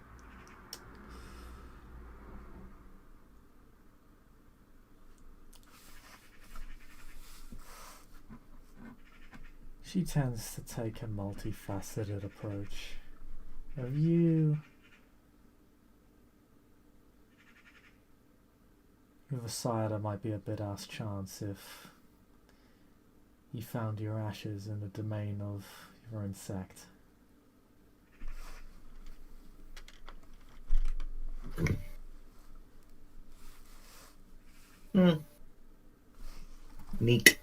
She tends to take a multifaceted approach. Have you... With a sire, there might be a bit-ass chance if You found your ashes in the domain of your own sect. Neat.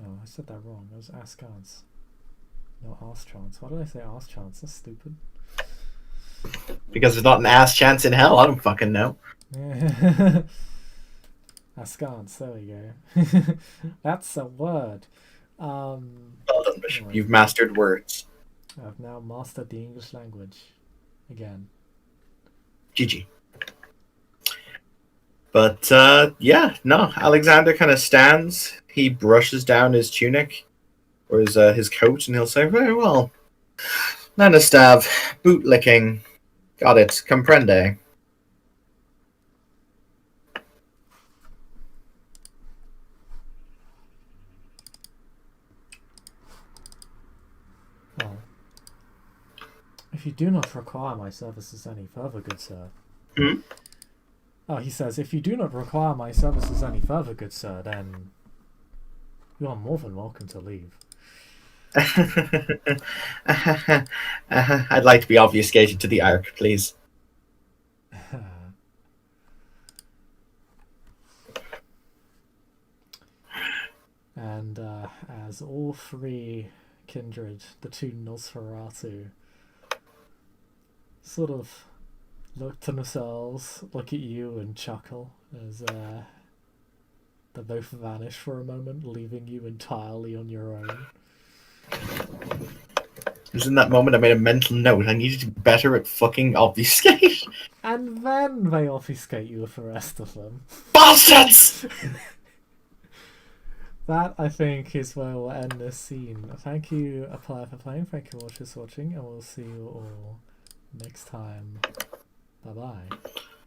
Oh, I said that wrong. It was Askance. No, Arschance. Why did I say Arschance? That's stupid. Because there's not an ass chance in hell. I don't fucking know. Askance, there we go. That's a word. Well done, Bishop. Right. You've mastered words. I've now mastered the English language. Again. GG. But yeah, no. Alexander kind of stands. He brushes down his tunic or his coat, and he'll say, "Very well, Nanastav, bootlicking, got it, comprende." Well, if you do not require my services any further, good sir. Hmm? Oh, he says, if you do not require my services any further, good sir, then you are more than welcome to leave. I'd like to be obfuscated to the Ark, please. And as all three kindred, the two Nosferatu, sort of look to themselves, look at you, and chuckle as they both vanish for a moment, leaving you entirely on your own. It was in that moment I made a mental note. I needed to be better at fucking obfuscate. And then they obfuscate you with the rest of them. Bastards! That, I think, is where we'll end this scene. Thank you, Apply for playing. Thank you, watchers, for watching, and we'll see you all next time. Bye-bye.